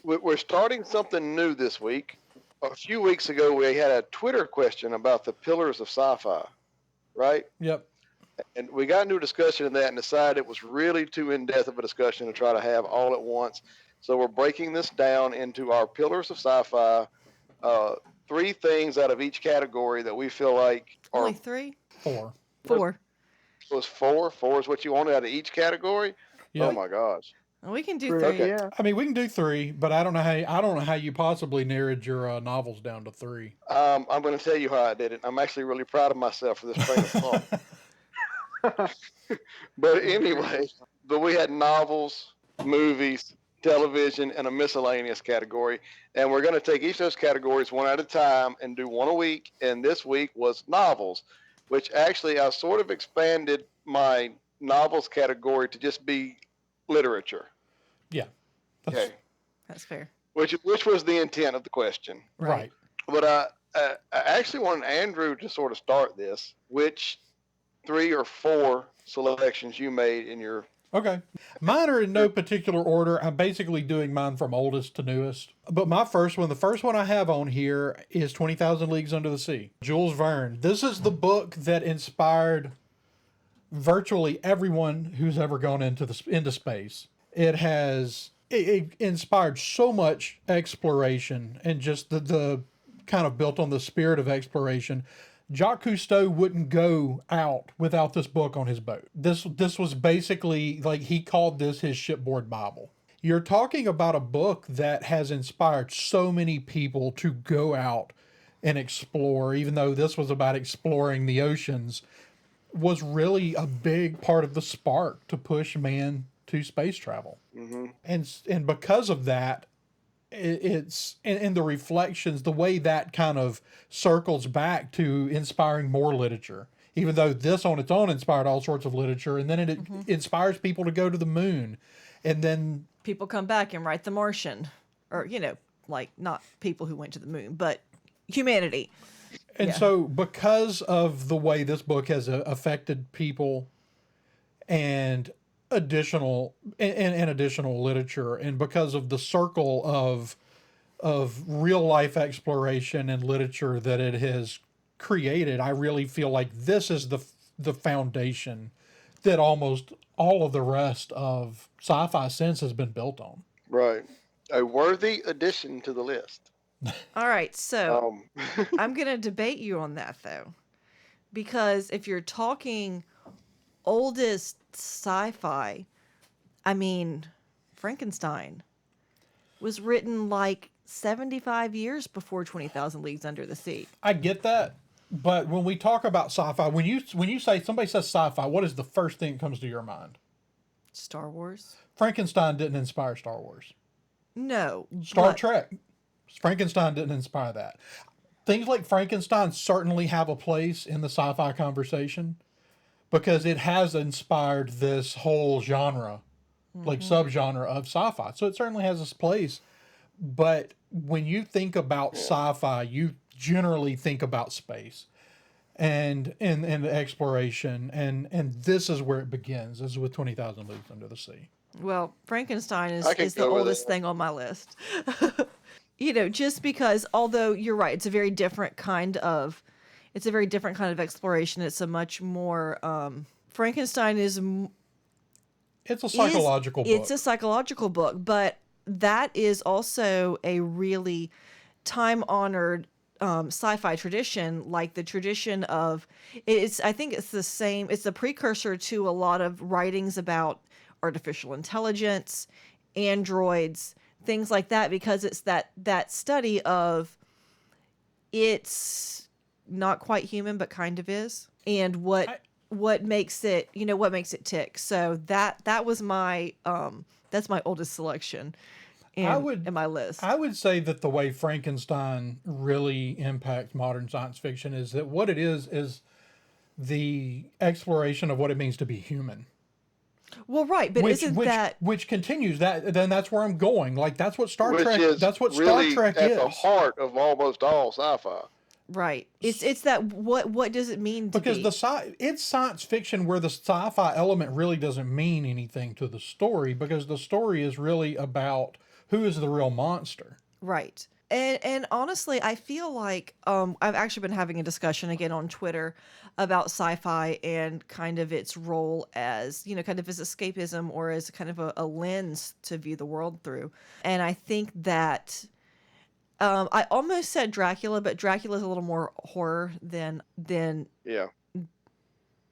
we're starting something new this week. A few weeks ago, we had a Twitter question about the Pillars of Sci-Fi, right? Yep. And we got into a discussion of that and decided it was really too in-depth of a discussion to try to have all at once. So we're breaking this down into our Pillars of Sci-Fi, uh, three things out of each category that we feel like are. Only three? 4. Four. Was four? Four is what you wanted out of each category? Yeah. Oh my gosh. Well, we can do Three, three. Okay. yeah. I mean, we can do 3, but I don't know how you possibly narrowed your novels down to 3. I'm going to tell you how I did it. I'm actually really proud of myself for this train of thought. But anyway, we had novels, movies, television, and a miscellaneous category. And we're going to take each of those categories one at a time and do one a week. And this week was novels, which actually I sort of expanded my novels category to just be literature. Yeah. Okay. That's fair. Which was the intent of the question. Right. But I actually wanted Andrew to sort of start this. Which 3 or 4 selections you made in your... Okay. Mine are in no particular order. I'm basically doing mine from oldest to newest. But the first one I have on here is 20,000 Leagues Under the Sea. Jules Verne. This is the book that inspired virtually everyone who's ever gone into space. It inspired so much exploration and just the kind of built on the spirit of exploration. Jacques Cousteau wouldn't go out without this book on his boat. This was basically, like, he called this his shipboard Bible. You're talking about a book that has inspired so many people to go out and explore, even though this was about exploring the oceans, was really a big part of the spark to push man to space travel. Mm-hmm. And because of that, it's in the reflections, the way that kind of circles back to inspiring more literature, even though this on its own inspired all sorts of literature, and then it inspires people to go to the moon, and then People come back and write The Martian, or like not people who went to the moon, but humanity. and so because of the way this book has affected people and additional literature, and because of the circle of real life exploration and literature that it has created, I really feel like this is the foundation that almost all of the rest of sci-fi since has been built on. Right. A worthy addition to the list. All right, so I'm going to debate you on that, though. Because if you're talking oldest sci-fi, I mean, Frankenstein was written like 75 years before 20,000 Leagues Under the Sea. I get that, but when we talk about sci-fi, when you say somebody says sci-fi, what is the first thing that comes to your mind? Star Wars? Frankenstein didn't inspire Star Wars. No. Star Trek. Frankenstein didn't inspire that. Things like Frankenstein certainly have a place in the sci-fi conversation because it has inspired this whole genre, like subgenre of sci-fi. So it certainly has its place. But when you think about sci-fi, you generally think about space and exploration, and this is where it begins, is with 20,000 Leagues Under the Sea. Well, Frankenstein I can is the go with oldest it. thing on my list. Just because, although you're right, it's a very different kind of exploration. It's a much more, Frankenstein It's a psychological book. It's a psychological book, but that is also a really time-honored sci-fi tradition, like the tradition of I think it's the same. It's a precursor to a lot of writings about artificial intelligence, androids, things like that, because it's that study of it's not quite human but kind of is, and what makes it tick. So that was my that's my oldest selection in my list. I would say that the way Frankenstein really impacts modern science fiction is that what it is the exploration of what it means to be human. Well, right, but which continues that? Then that's where I'm going. Like that's what Star Which Trek. is That's what really Star Trek at is. the heart of almost all sci-fi. Right. It's that what does it mean to because be? it's science fiction where the sci-fi element really doesn't mean anything to the story, because the story is really about who is the real monster? Right. And honestly, I feel like I've actually been having a discussion again on Twitter about sci-fi and kind of its role as, kind of as escapism or as kind of a lens to view the world through. And I think that I almost said Dracula, but Dracula is a little more horror Yeah.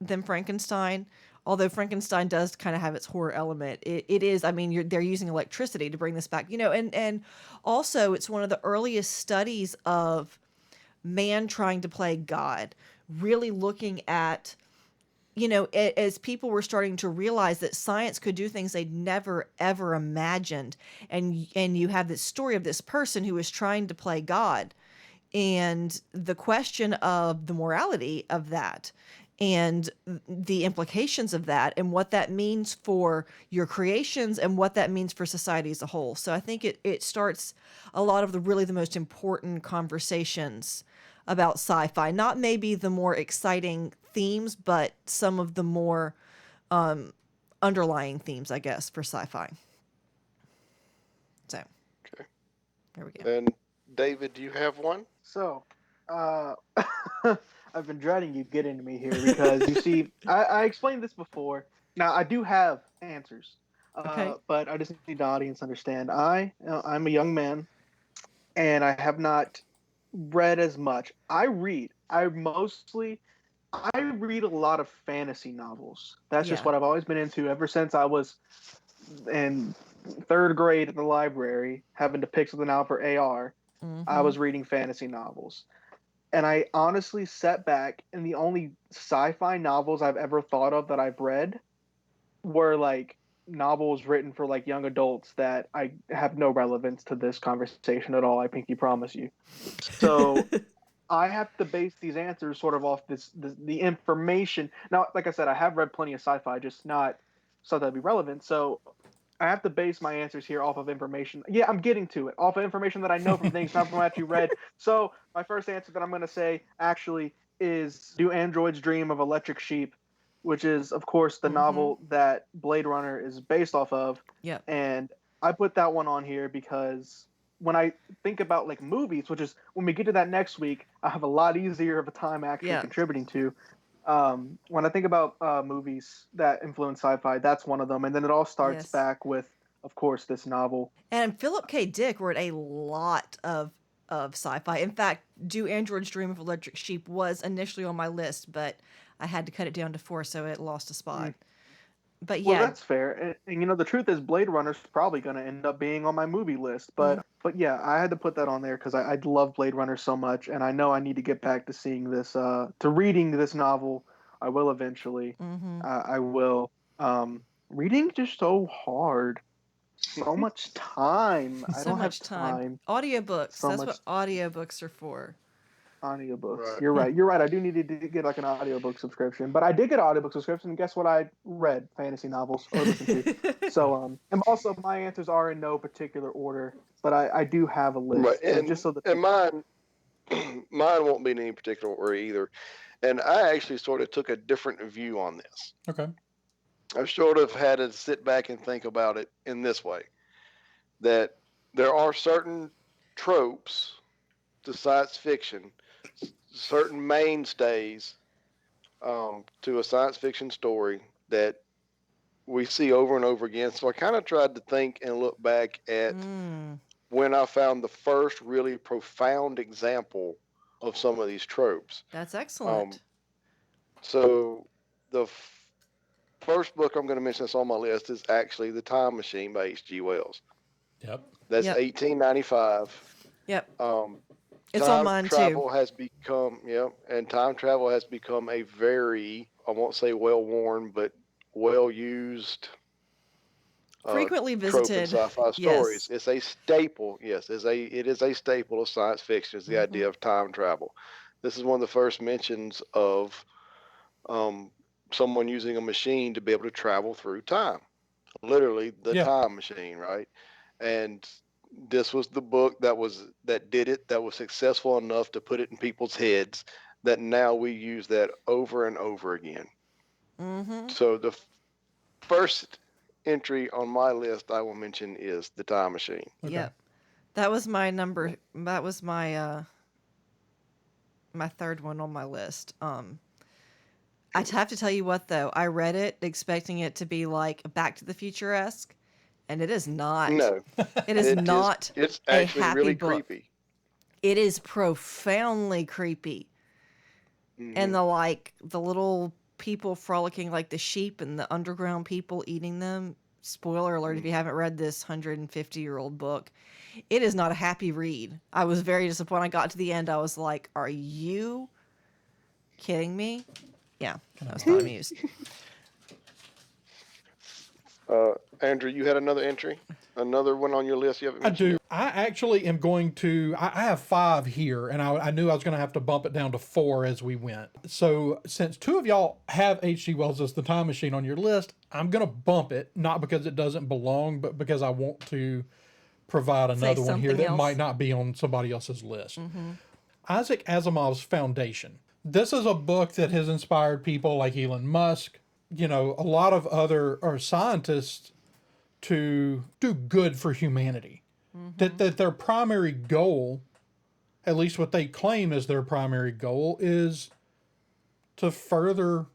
than Frankenstein. Although Frankenstein does kind of have its horror element, it is. I mean, they're using electricity to bring this back, and also it's one of the earliest studies of man trying to play God, really looking at, as people were starting to realize that science could do things they'd never ever imagined, and you have this story of this person who is trying to play God, and the question of the morality of that and the implications of that and what that means for your creations and what that means for society as a whole. So I think it starts a lot of the most important conversations about sci-fi, not maybe the more exciting themes, but some of the more underlying themes, I guess, for sci-fi. So Okay. there we go. And David, do you have one? So, uh, I've been dreading you getting to me here because you see, I explained this before. Now, I do have answers, Okay. but I just need the audience to understand. I'm a young man, and I have not read as much. I read. I read a lot of fantasy novels. That's just Yeah. what I've always been into ever since I was in third grade at the library, having to pick something out for AR. I Mm-hmm. was reading fantasy novels. And I honestly sat back, and the only sci-fi novels I've ever thought of that I've read were like novels written for like young adults that I have no relevance to this conversation at all. I pinky promise you. So I have to base these answers sort of off the information. Now, like I said, I have read plenty of sci-fi, just not stuff that'd be relevant. So I have to base my answers here off of information. Yeah, I'm getting to it. Off of information that I know from things, not from what you read. So my first answer that I'm going to say actually is Do Androids Dream of Electric Sheep, which is, of course, the Mm-hmm. novel that Blade Runner is based off of. Yep. And I put that one on here because when I think about like movies, which is when we get to that next week, I have a lot easier of a time actually Yeah. contributing to. When I think about movies that influence sci-fi, that's one of them, and then it all starts Yes. back with, of course, this novel. And Philip K. Dick wrote a lot of sci-fi. In fact, Do Androids Dream of Electric Sheep was initially on my list, but I had to cut it down to 4, so it lost a spot. Mm. But Well, yeah. that's fair, and the truth is, Blade Runner's probably going to end up being on my movie list, Mm. but yeah, I had to put that on there because I love Blade Runner so much, and I know I need to get back to seeing this, to reading this novel. I will eventually. Mm-hmm. I will. Reading just so hard. So much time. I So don't have much time. time. Audiobooks. So That's much what audiobooks are for. audiobooks. Right. You're right. You're right. I do need to get like an audiobook subscription. But I did get an audiobook subscription, and guess what? I read fantasy novels or listened to. So and also my answers are in no particular order, but I do have a list. Right. So And just so that and mine mine won't be in any particular order either. And I actually sort of took a different view on this. Okay. I've sort of had to sit back and think about it in this way, that there are certain tropes to science fiction, certain mainstays to a science fiction story that we see over and over again. So I kind of tried to think and look back at Mm. when I found the first really profound example of some of these tropes. That's excellent. So the first book I'm going to mention that's on my list is actually The Time Machine by H.G. Wells. Yep. That's Yep. 1895. Yep. It's on Time mine travel too. has become, and time travel has become a very, I won't say well worn, but well used Frequently trope in visited. sci-fi stories. Yes. It's a staple. Yes, it is a staple of science fiction. Is the Mm-hmm. idea of time travel. This is one of the first mentions of someone using a machine to be able to travel through time. Literally, the Yeah. time machine, right? And this was the book that did it. That was successful enough to put it in people's heads. That now we use that over and over again. Mm-hmm. So the first entry on my list I will mention is The Time Machine. Okay. Yep. That was my number. That was my my third one on my list. I'd have to tell you what though. I read it expecting it to be like Back to the Future-esque, and it is not. No, It is not it's a actually happy really book. creepy. It is profoundly creepy. And the little people frolicking like the sheep and the underground people eating them. Spoiler alert if you haven't read this 150-year-old book. It is not a happy read. I was very disappointed. I got to the end. I was like, are you kidding me? Yeah, I was not amused. Andrew, you had another entry? Another one on your list you haven't I mentioned do. yet? I actually am going to. I have 5 here, and I knew I was going to have to bump it down to 4 as we went. So, since 2 of y'all have H.G. Wells' The Time Machine on your list, I'm going to bump it, not because it doesn't belong, but because I want to provide another one here something that else. might not be on somebody else's list. Isaac Asimov's Foundation. This is a book that has inspired people like Elon Musk, a lot of other scientists to do good for humanity. That their primary goal, at least what they claim is their primary goal, is to further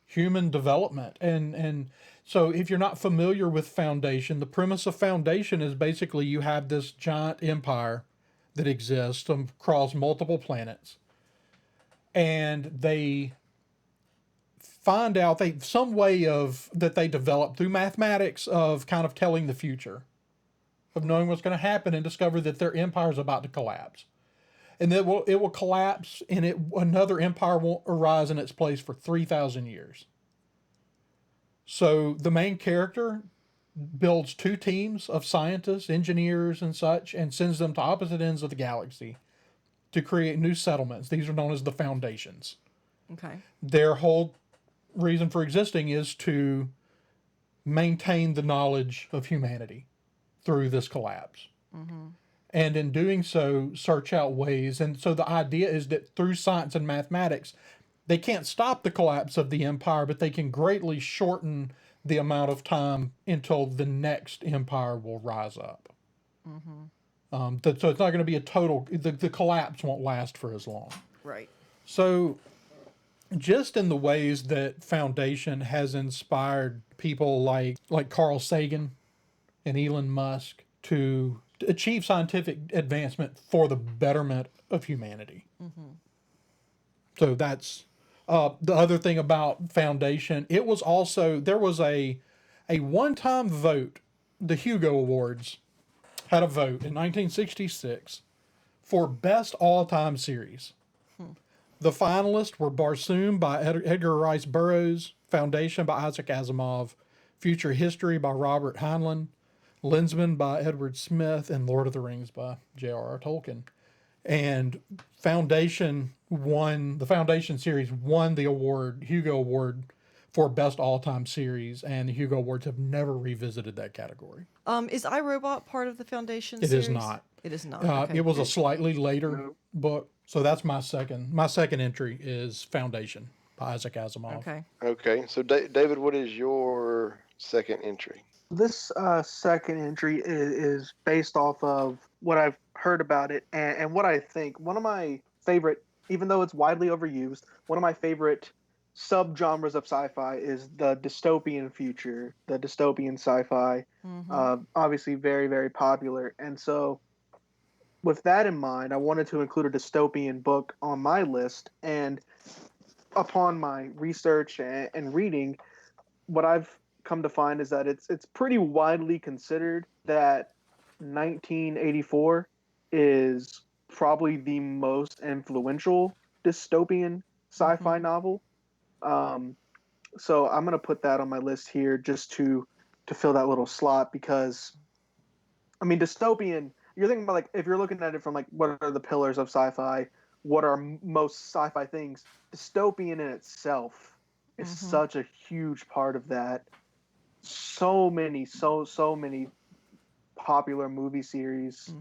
human development. And so if you're not familiar with Foundation, the premise of Foundation is basically you have this giant empire that exists across multiple planets. And they find out some way of that they develop through mathematics of kind of telling the future, of knowing what's going to happen, and discover that their empire is about to collapse, and it will collapse, and another empire will arise in its place for 3,000 years. So the main character builds 2 teams of scientists, engineers, and such, and sends them to opposite ends of the galaxy to create new settlements. These are known as the Foundations. Okay. Their whole reason for existing is to maintain the knowledge of humanity through this collapse. And in doing so, search out ways. And so the idea is that through science and mathematics, they can't stop the collapse of the empire, but they can greatly shorten the amount of time until the next empire will rise up. So it's not going to be a total, the collapse won't last for as long. Right. So just in the ways that Foundation has inspired people like Carl Sagan and Elon Musk to achieve scientific advancement for the betterment of humanity. So that's the other thing about Foundation. It was also, there was a one-time vote. The Hugo Awards had a vote in 1966 for best all-time series. The finalists were Barsoom by Edgar Rice Burroughs, Foundation by Isaac Asimov, Future History by Robert Heinlein, Lensman by Edward Smith, and Lord of the Rings by J.R.R. Tolkien. And the Foundation series won the award, Hugo Award, for best all-time series, and the Hugo Awards have never revisited that category. Is iRobot part of the Foundation It series? is not. It is not. Okay. It was a slightly later book, so that's my second. My second entry is Foundation by Isaac Asimov. Okay. Okay, so David, what is your second entry? This second entry is based off of what I've heard about it and what I think. One of my favorite, even though it's widely overused, one of my favorite subgenres of sci-fi is the dystopian future, the dystopian sci-fi. Obviously very, very popular. And so with that in mind, I wanted to include a dystopian book on my list. And upon my research and reading, what I've come to find is that it's pretty widely considered that 1984 is probably the most influential dystopian sci-fi novel. So I'm gonna put that on my list here just to fill that little slot, because I mean, dystopian, you're thinking about, like, if you're looking at it from like what are the pillars of sci-fi, what are most sci-fi things, dystopian in itself is such a huge part of that. So many popular movie series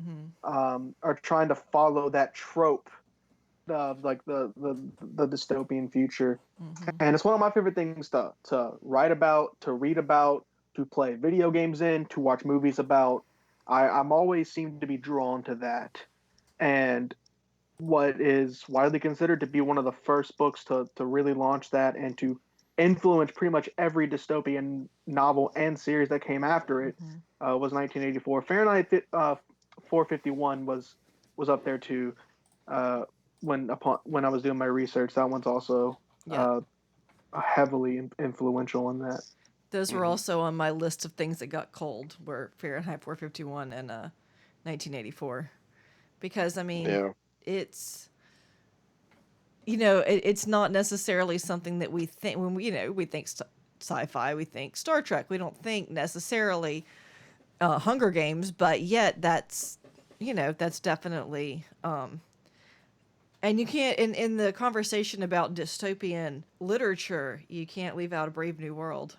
are trying to follow that trope of like the dystopian future. And it's one of my favorite things to write about, to read about, to play video games in, to watch movies about. I'm always seem to be drawn to that. And what is widely considered to be one of the first books to really launch that and to influence pretty much every dystopian novel and series that came after it was 1984. Fahrenheit 451 was up there too. When I was doing my research, that one's also heavily influential in that. Those were also on my list of things that got cold, were Fahrenheit 451 and 1984. Because, I mean, it's, it's not necessarily something that we think, when we think sci-fi, we think Star Trek. We don't think necessarily Hunger Games, but yet that's definitely, and you can't, in the conversation about dystopian literature, you can't leave out A Brave New World.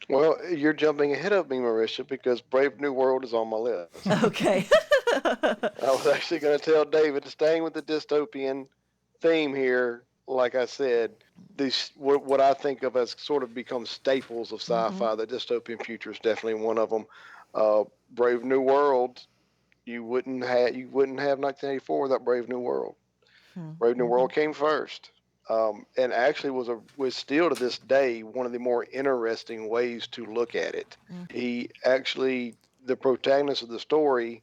Well, you're jumping ahead of me, Marisha, because Brave New World is on my list. Okay. I was actually going to tell David, staying with the dystopian theme here, like I said, these what I think of as sort of become staples of sci-fi. The dystopian future is definitely one of them. Brave New World, you wouldn't have 1984 without Brave New World. Brave New World came first. And actually was still to this day one of the more interesting ways to look at it. The protagonist of the story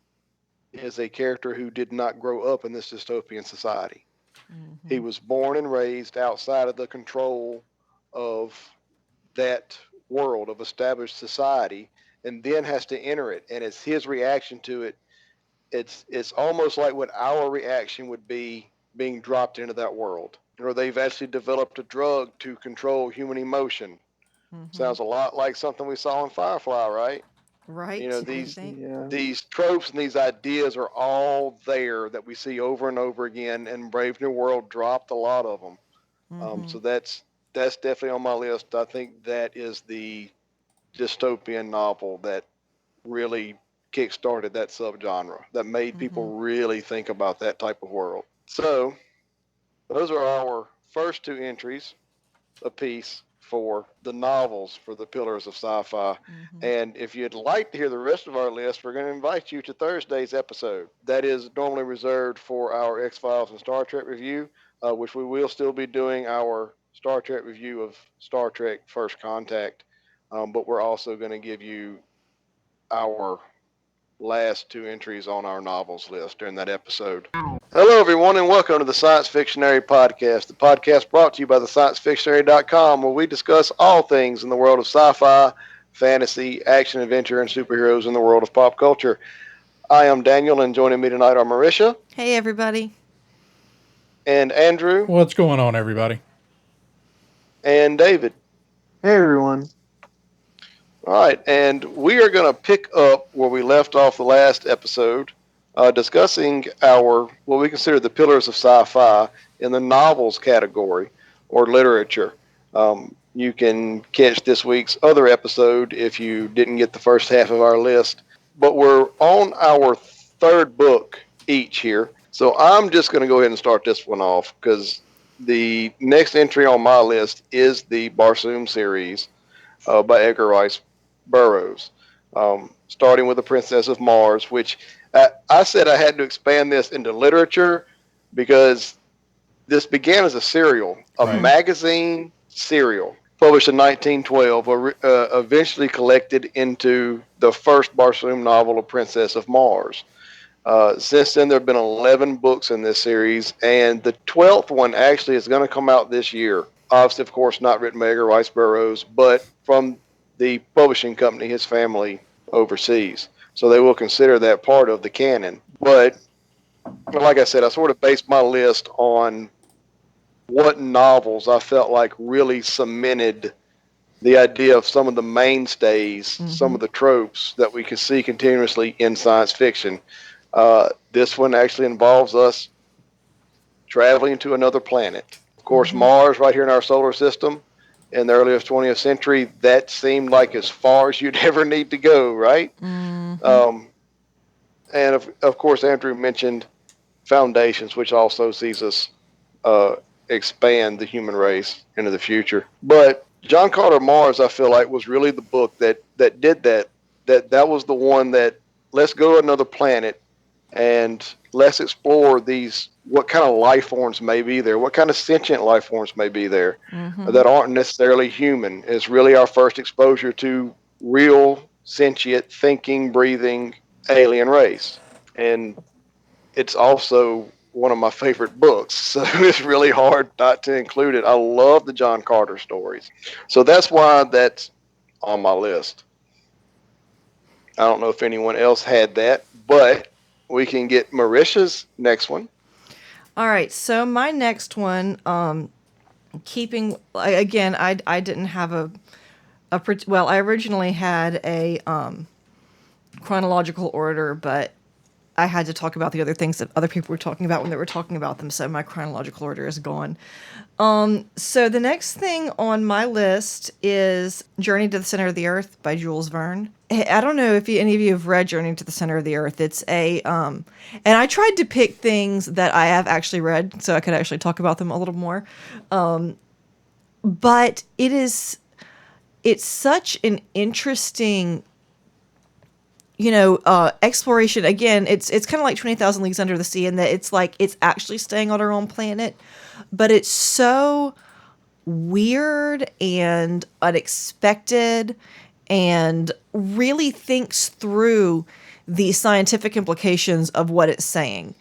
is a character who did not grow up in this dystopian society. He was born and raised outside of the control of that world of established society, and then has to enter it. And it's his reaction to it. It's almost like what our reaction would be being dropped into that world. Or they've actually developed a drug to control human emotion. Sounds a lot like something we saw in Firefly, right? Right. These tropes and these ideas are all there that we see over and over again, and Brave New World dropped a lot of them. So that's definitely on my list. I think that is the dystopian novel that really kick-started that subgenre, that made people really think about that type of world. So those are our first two entries apiece for the novels for the Pillars of Sci-Fi. And if you'd like to hear the rest of our list, we're going to invite you to Thursday's episode. That is normally reserved for our X-Files and Star Trek review, which we will still be doing our Star Trek review of Star Trek First Contact. But we're also going to give you our last two entries on our novels list during that episode. Hello, everyone, and welcome to the Science Fictionary podcast, the podcast brought to you by the ScienceFictionary.com, where we discuss all things in the world of sci-fi, fantasy, action, adventure, and superheroes in the world of pop culture. I am Daniel, and joining me tonight are Marisha. Hey, everybody. And Andrew. What's going on, everybody? And David. Hey, everyone. All right, and we are going to pick up where we left off the last episode, discussing what we consider the pillars of sci-fi in the novels category or literature. You can catch this week's other episode if you didn't get the first half of our list. But we're on our third book each here. So I'm just going to go ahead and start this one off because the next entry on my list is the Barsoom series by Edgar Rice Burroughs, starting with The Princess of Mars, which I said I had to expand this into literature because this began as a serial, magazine serial, published in 1912, eventually collected into the first Barsoom novel, A Princess of Mars. Since then, there have been 11 books in this series, and the 12th one actually is going to come out this year. Obviously, of course, not written by Edgar Rice Burroughs, but from the publishing company his family oversees. So they will consider that part of the canon. But like I said, I sort of based my list on what novels I felt like really cemented the idea of some of the mainstays, some of the tropes that we can see continuously in science fiction. This one actually involves us traveling to another planet. Of course, Mars, right here in our solar system, in the earliest 20th century, that seemed like as far as you'd ever need to go, right? And of course, Andrew mentioned Foundations, which also sees us expand the human race into the future. But John Carter Mars, I feel like, was really the book that did that. That was the one that, let's go to another planet and let's explore these, what kind of life forms may be there, what kind of sentient life forms may be there Mm-hmm. that aren't necessarily human. It's really our first exposure to real sentient thinking, breathing alien race. And it's also one of my favorite books, so it's really hard not to include it. I love the John Carter stories, so that's why that's on my list. I don't know if anyone else had that, but we can get Marisha's next one. All right, so my next one, keeping again, I didn't have well, I originally had a chronological order, but I had to talk about the other things that other people were talking about when they were talking about them, so my chronological order is gone. So the next thing on my list is Journey to the Center of the Earth by Jules Verne. I don't know if any of you have read Journey to the Center of the Earth. It's and I tried to pick things that I have actually read so I could actually talk about them a little more. But it's such an interesting, exploration. Again, it's kind of like 20,000 Leagues Under the Sea in that it's like it's actually staying on our own planet, but it's so weird and unexpected and really thinks through the scientific implications of what it's saying.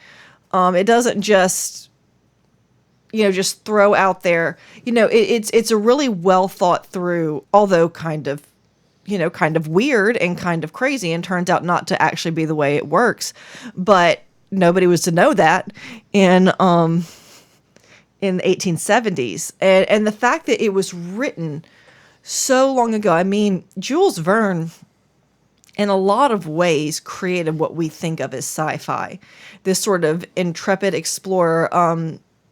It doesn't just throw out there, it's a really well thought through, although kind of weird and kind of crazy, and turns out not to actually be the way it works. But nobody was to know that in the 1870s. And the fact that it was written so long ago. I mean, Jules Verne, in a lot of ways, created what we think of as sci-fi. This sort of intrepid explorer.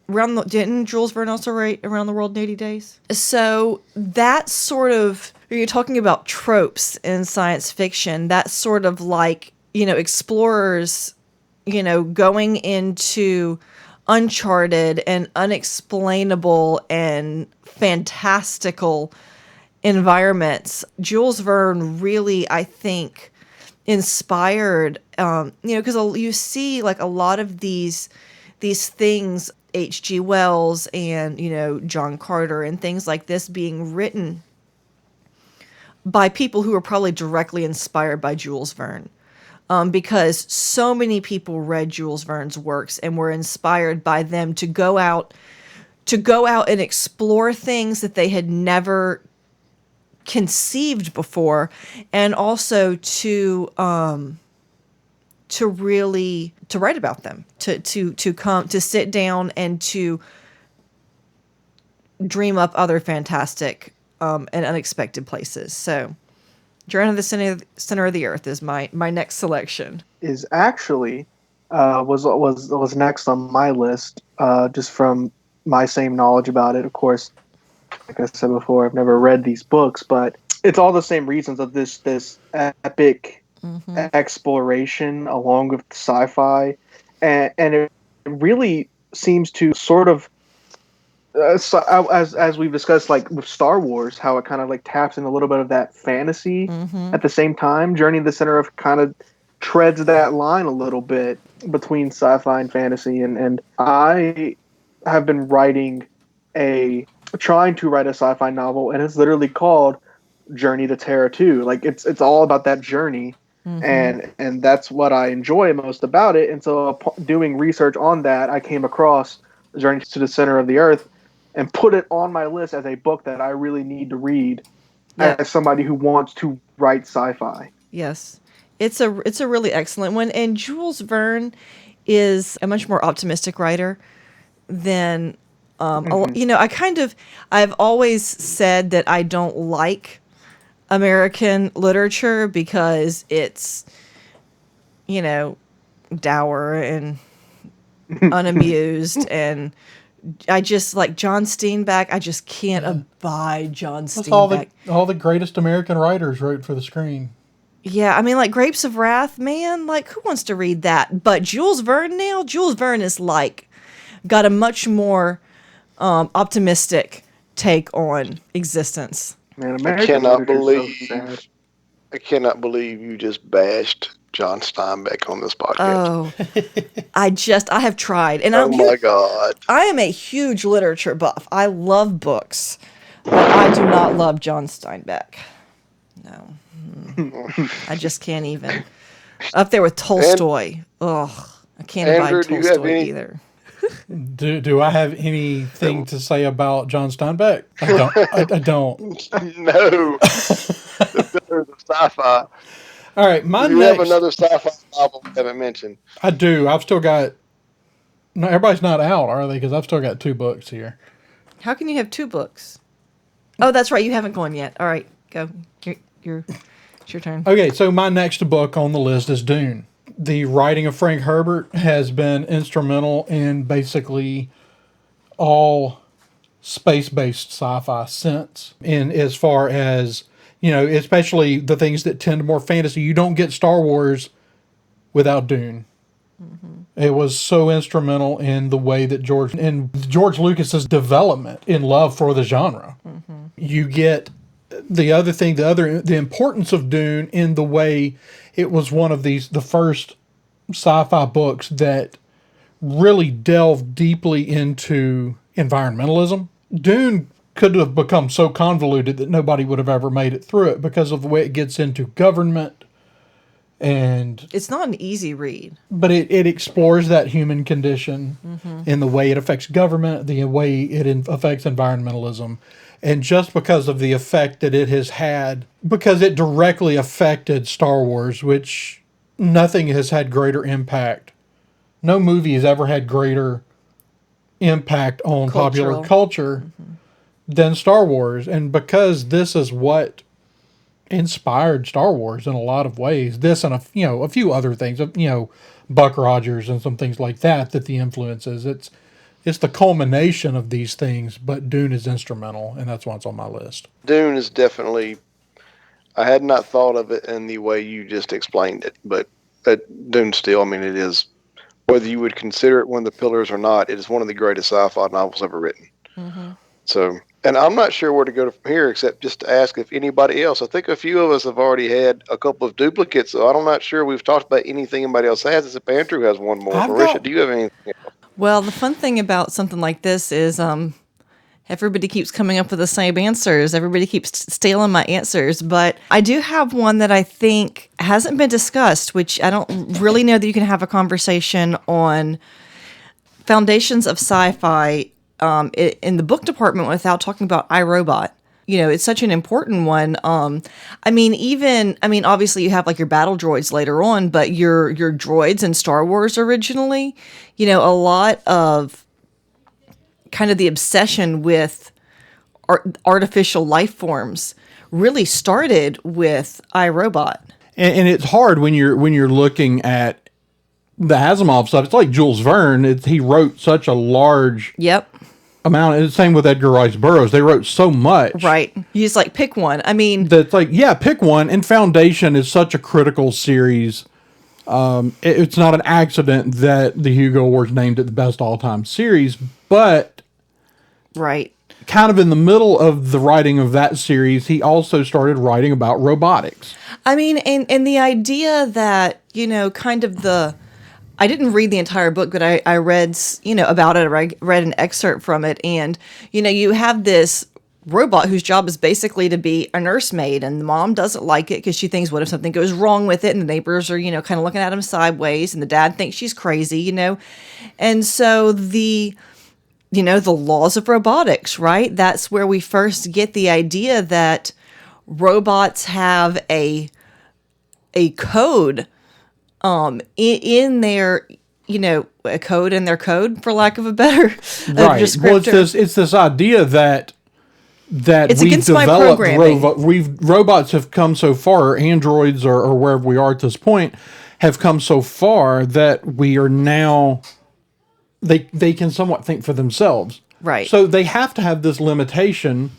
Didn't Jules Verne also write Around the World in 80 Days? So that sort of, you're talking about tropes in science fiction, that's sort of like, explorers, going into uncharted and unexplainable and fantastical environments. Jules Verne really, I think, inspired, because you see like a lot of these things, H.G. Wells and, John Carter and things like this being written by people who are probably directly inspired by Jules Verne. Because so many people read Jules Verne's works and were inspired by them to go out and explore things that they had never conceived before, and also to write about them, to sit down and to dream up other fantastic and unexpected places. So Journey to the Center of the Earth is my next selection. Is actually was next on my list, just from my same knowledge about it. Of course, like I said before, I've never read these books, but it's all the same reasons of this epic exploration along with sci-fi, and it really seems to sort of, as we've discussed, like with Star Wars, how it kind of like taps in a little bit of that fantasy. At the same time, Journey to the Center of kind of treads that line a little bit between sci-fi and fantasy, and I have been trying to write a sci-fi novel, and it's literally called Journey to Terra 2. Like it's all about that journey. And that's what I enjoy most about it. And so doing research on that, I came across Journey to the Center of the Earth and put it on my list as a book that I really need to read as somebody who wants to write sci-fi. Yes. It's a really excellent one. And Jules Verne is a much more optimistic writer than I've always said that I don't like American literature because it's, dour and unamused, and I just like John Steinbeck. I just can't abide John Steinbeck. All the greatest American writers wrote for the screen. Yeah, I mean, like Grapes of Wrath, man, like who wants to read that? But Jules Verne is like got a much more optimistic take on existence. Man, I American cannot literature is so believe sad. I cannot believe you just bashed John Steinbeck on this podcast. Oh, I have tried, and Oh my God. I am a huge literature buff. I love books, but I do not love John Steinbeck. No, I just can't even. Up there with Tolstoy. Ugh, I can't Andrew, abide do you have Tolstoy any- either. Do I have anything to say about John Steinbeck? I don't. I don't. No. The Pillars of Sci-Fi. All right, my Do you have next. another sci-fi novel we haven't mentioned? I do. I've still got. No, everybody's not out, are they? Because I've still got 2 books here. How can you have 2 books? Oh, that's right. You haven't gone yet. All right, go. It's your turn. Okay, so my next book on the list is Dune. The writing of Frank Herbert has been instrumental in basically all space-based sci-fi since. In as far as, especially the things that tend to more fantasy. You don't get Star Wars without Dune. It was so instrumental in the way that George Lucas's development in love for the genre. You get the importance of Dune in the way it was one of the first sci-fi books that really delved deeply into environmentalism. Dune could have become so convoluted that nobody would have ever made it through it because of the way it gets into government. And It's not an easy read. but it explores that human condition in the way it affects government, the way it affects environmentalism. And just because of the effect that it has had, because it directly affected Star Wars, which nothing has had greater impact. No movie has ever had greater impact on popular culture than Star Wars. And because this is what inspired Star Wars in a lot of ways, this and a few other things, Buck Rogers and some things like that the influences. It's the culmination of these things, but Dune is instrumental, and that's why it's on my list. Dune is definitely. I had not thought of it in the way you just explained it, but Dune still. I mean, it is. Whether you would consider it one of the pillars or not, it is one of the greatest sci-fi novels ever written. So, and I'm not sure where to go from here, except just to ask if anybody else. I think a few of us have already had a couple of duplicates, so I'm not sure we've talked about anything anybody else has. Except Andrew has one more. Marisha, do you have anything else? Well, the fun thing about something like this is everybody keeps coming up with the same answers. Everybody keeps stealing my answers. But I do have one that I think hasn't been discussed, which I don't really know that you can have a conversation on foundations of sci-fi in the book department without talking about iRobot. It's such an important one. Obviously you have like your battle droids later on, but your droids in Star Wars originally, a lot of kind of the obsession with artificial life forms really started with iRobot. And it's hard when you're looking at the Asimov stuff. It's like Jules Verne. He wrote such a large amount. And the same with Edgar Rice Burroughs. They wrote so much. Right. You just pick one. That's pick one. And Foundation is such a critical series. It's not an accident that the Hugo Awards named it the best all-time series, but kind of in the middle of the writing of that series, he also started writing about robotics. And the idea that, I didn't read the entire book, but I read, about it. I read an excerpt from it. And, you have this robot whose job is basically to be a nursemaid, and the mom doesn't like it because she thinks, what if something goes wrong with it? And the neighbors are, kind of looking at him sideways, and the dad thinks she's crazy, And so the laws of robotics, right? That's where we first get the idea that robots have a code in their a code in their code, for lack of a better descriptor. Well, it's this idea that it's we've against my developed programming. Robots have come so far, androids or wherever we are at this point have come so far that we are now they can somewhat think for themselves. Right. So they have to have this limitation.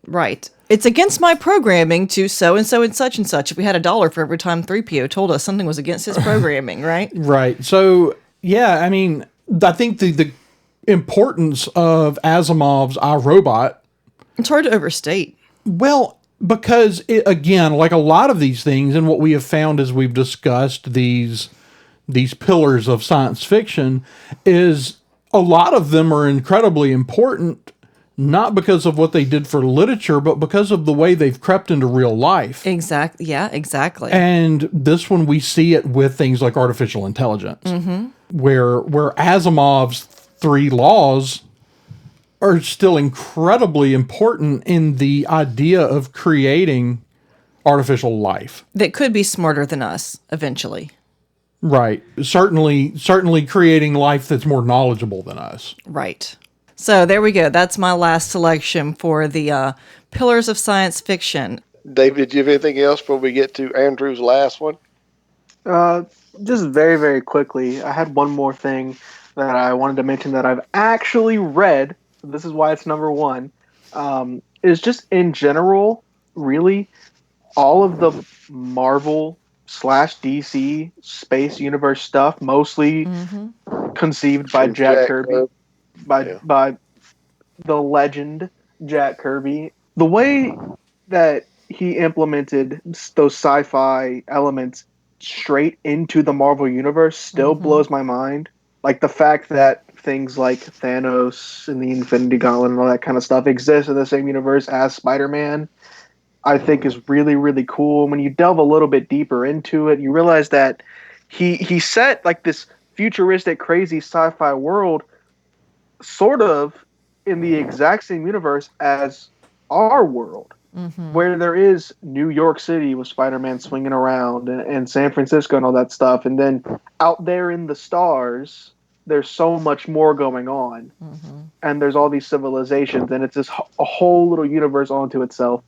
Right. It's against my programming to so and so and such and such. If we had $1 for every time 3PO told us something was against his programming, right? Right. So, yeah, I think the importance of Asimov's iRobot It's hard to overstate. Well, because again, like a lot of these things, and what we have found as we've discussed these pillars of science fiction, is a lot of them are incredibly important, not because of what they did for literature, but because of the way they've crept into real life. Exactly. Yeah, exactly. And this one, we see it with things like artificial intelligence, where Asimov's three laws are still incredibly important in the idea of creating artificial life. That could be smarter than us eventually. Right. Certainly creating life that's more knowledgeable than us. Right. So there we go. That's my last selection for the Pillars of Science Fiction. David, do you have anything else before we get to Andrew's last one? Just very, very quickly, I had one more thing that I wanted to mention that I've actually read. This is why it's number one. Is just in general, really, all of the Marvel / DC space universe stuff, mostly conceived by Jack Kirby, by the legend Jack Kirby. The way that he implemented those sci-fi elements straight into the Marvel universe still blows my mind. Like the fact that things like Thanos and the Infinity Gauntlet and all that kind of stuff exist in the same universe as Spider-Man, I think is really, really cool. When you delve a little bit deeper into it, you realize that he set like this futuristic, crazy sci-fi world sort of in the exact same universe as our world. Where there is New York City with Spider-Man swinging around and San Francisco and all that stuff. And then out there in the stars, there's so much more going on. And there's all these civilizations, and it's just a whole little universe onto itself.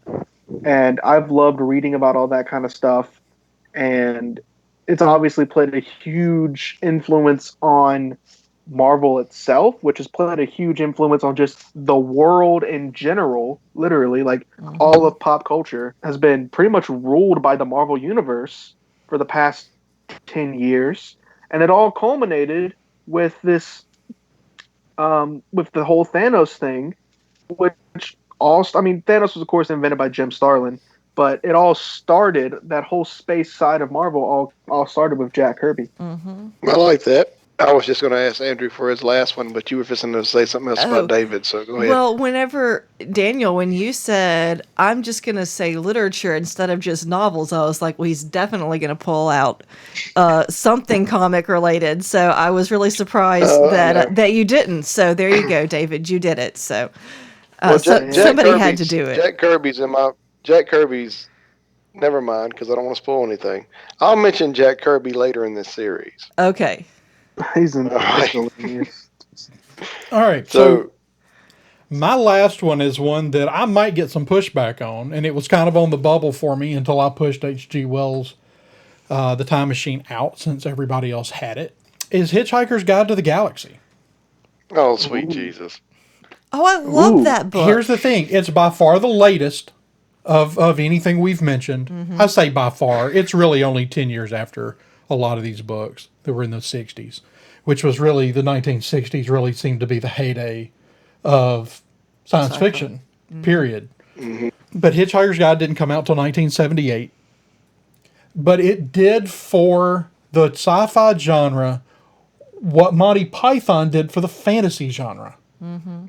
And I've loved reading about all that kind of stuff. And it's obviously played a huge influence on Marvel itself, which has played a huge influence on just the world in general. Literally, like all of pop culture has been pretty much ruled by the Marvel universe for the past 10 years. And it all culminated with this, with the whole Thanos thing, which Thanos was of course invented by Jim Starlin, but it all started, that whole space side of Marvel all started with Jack Kirby. I like that. I was just going to ask Andrew for his last one, but you were fixing to say something else about David, so go ahead. Well, Daniel, when you said, I'm just going to say literature instead of just novels, I was like, well, he's definitely going to pull out something comic related. So I was really surprised that you didn't. So there you go, David, you did it. So, somebody had to do it. Jack Kirby's, never mind, because I don't want to spoil anything. I'll mention Jack Kirby later in this series. Okay. He's All right. So my last one is one that I might get some pushback on, and it was kind of on the bubble for me until I pushed H.G. Wells' The Time Machine out, since everybody else had it, is Hitchhiker's Guide to the Galaxy. Oh, sweet Jesus. Oh, I love that book. Here's the thing. It's by far the latest of anything we've mentioned. I say by far. It's really only 10 years after a lot of these books that were in the 60s, which was really, the 1960s really seemed to be the heyday of science fiction, period. But Hitchhiker's Guide didn't come out till 1978. But it did for the sci-fi genre what Monty Python did for the fantasy genre.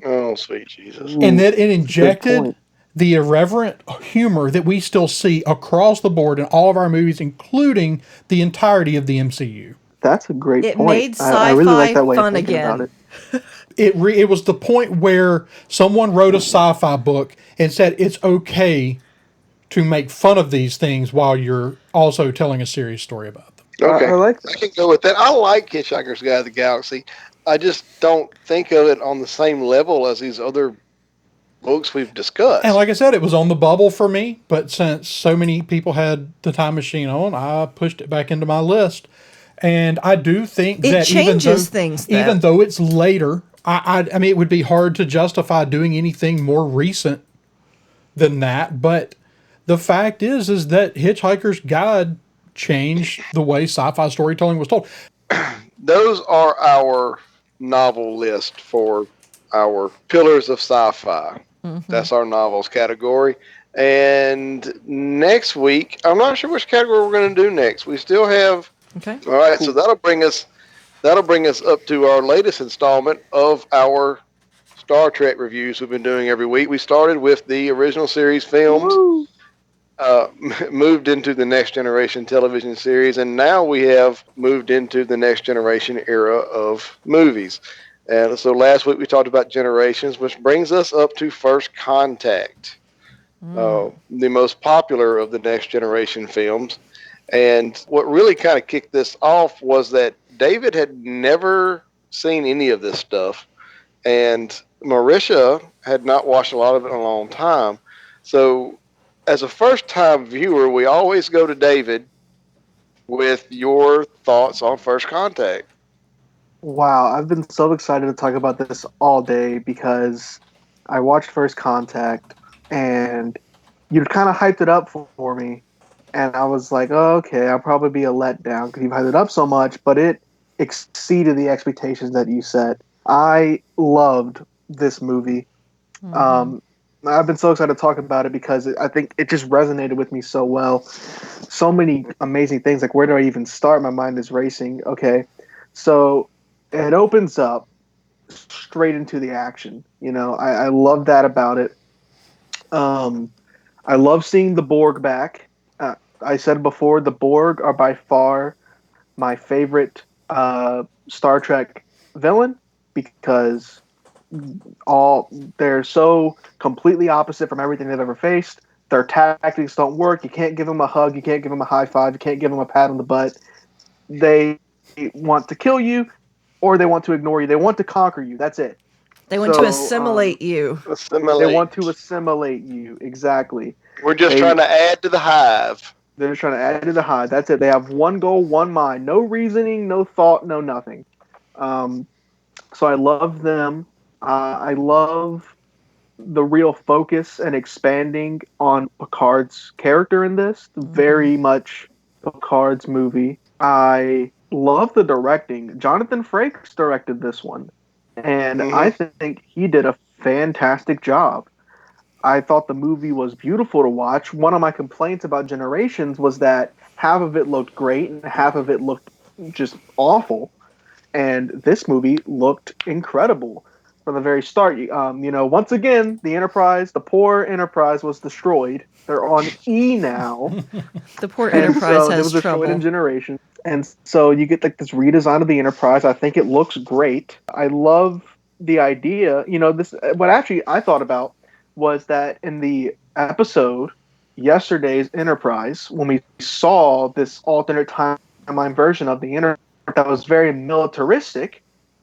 Oh, sweet Jesus. And that it injected the irreverent humor that we still see across the board in all of our movies, including the entirety of the MCU. That's a great point. It made sci-fi I really like that way fun of thinking again. about it. It was the point where someone wrote a sci-fi book and said it's okay to make fun of these things while you're also telling a serious story about them. Okay, I like that. I can go with that. I like Hitchhiker's Guide to the Galaxy. I just don't think of it on the same level as these other books we've discussed. And like I said, it was on the bubble for me, but since so many people had The Time Machine on, I pushed it back into my list. And I do think It that changes things, though. even though it's later, I mean, it would be hard to justify doing anything more recent than that. But the fact is that Hitchhiker's Guide changed the way sci-fi storytelling was told. Those are our novel list for our Pillars of Sci-Fi. Mm-hmm. That's our novels category. And next week, I'm not sure which category we're going to do next. We still have. Okay. All right, so Cool. that'll bring us up to our latest installment of our Star Trek reviews we've been doing every week. We started with the original series films, Woo! moved into the Next Generation television series, and now we have moved into the Next Generation era of movies. And so last week we talked about Generations, which brings us up to First Contact, the most popular of the Next Generation films. And what really kind of kicked this off was that David had never seen any of this stuff, and Marisha had not watched a lot of it in a long time. So, as a first time viewer, we always go to David with your thoughts on First Contact. Wow, I've been so excited to talk about this all day because I watched First Contact and you'd kind of hyped it up for me. And I was like, oh, okay, I'll probably be a letdown because you've hyped it up so much, but it exceeded the expectations that you set. I loved this movie. Mm-hmm. I've been so excited to talk about it because I think it just resonated with me so well. So many amazing things. Like, where do I even start? My mind is racing. Okay. So it opens up straight into the action. I love that about it. Um, I love seeing the Borg back. I said before, the Borg are by far my favorite Star Trek villain because all they're so completely opposite from everything they've ever faced. Their tactics don't work. You can't give them a hug. You can't give them a high five. You can't give them a pat on the butt. They want to kill you, or they want to ignore you. They want to conquer you. That's it. They want to So assimilate you. they Assimilate. want to assimilate you. Exactly. We're just They trying to add to the hive. they're just trying to add to the hive. That's it. They have one goal, one mind. No reasoning, no thought, no nothing. Um, so I love them. I love the real focus and expanding on Picard's character in this. Mm-hmm. Very much Picard's movie. I love the directing. Jonathan Frakes directed this one, and Hmm. I think he did a fantastic job. I thought the movie was beautiful to watch. One of my complaints about Generations was that half of it looked great and half of it looked just awful. And this movie looked incredible from the very start. Once again, the poor Enterprise was destroyed. They're on E now, The poor and Enterprise so it has was destroyed in trouble. Generation. And so you get like this redesign of the Enterprise. I think it looks great. I love the idea. This what actually I thought about was that in the episode yesterday's Enterprise, when we saw this alternate timeline version of the Enterprise that was very militaristic,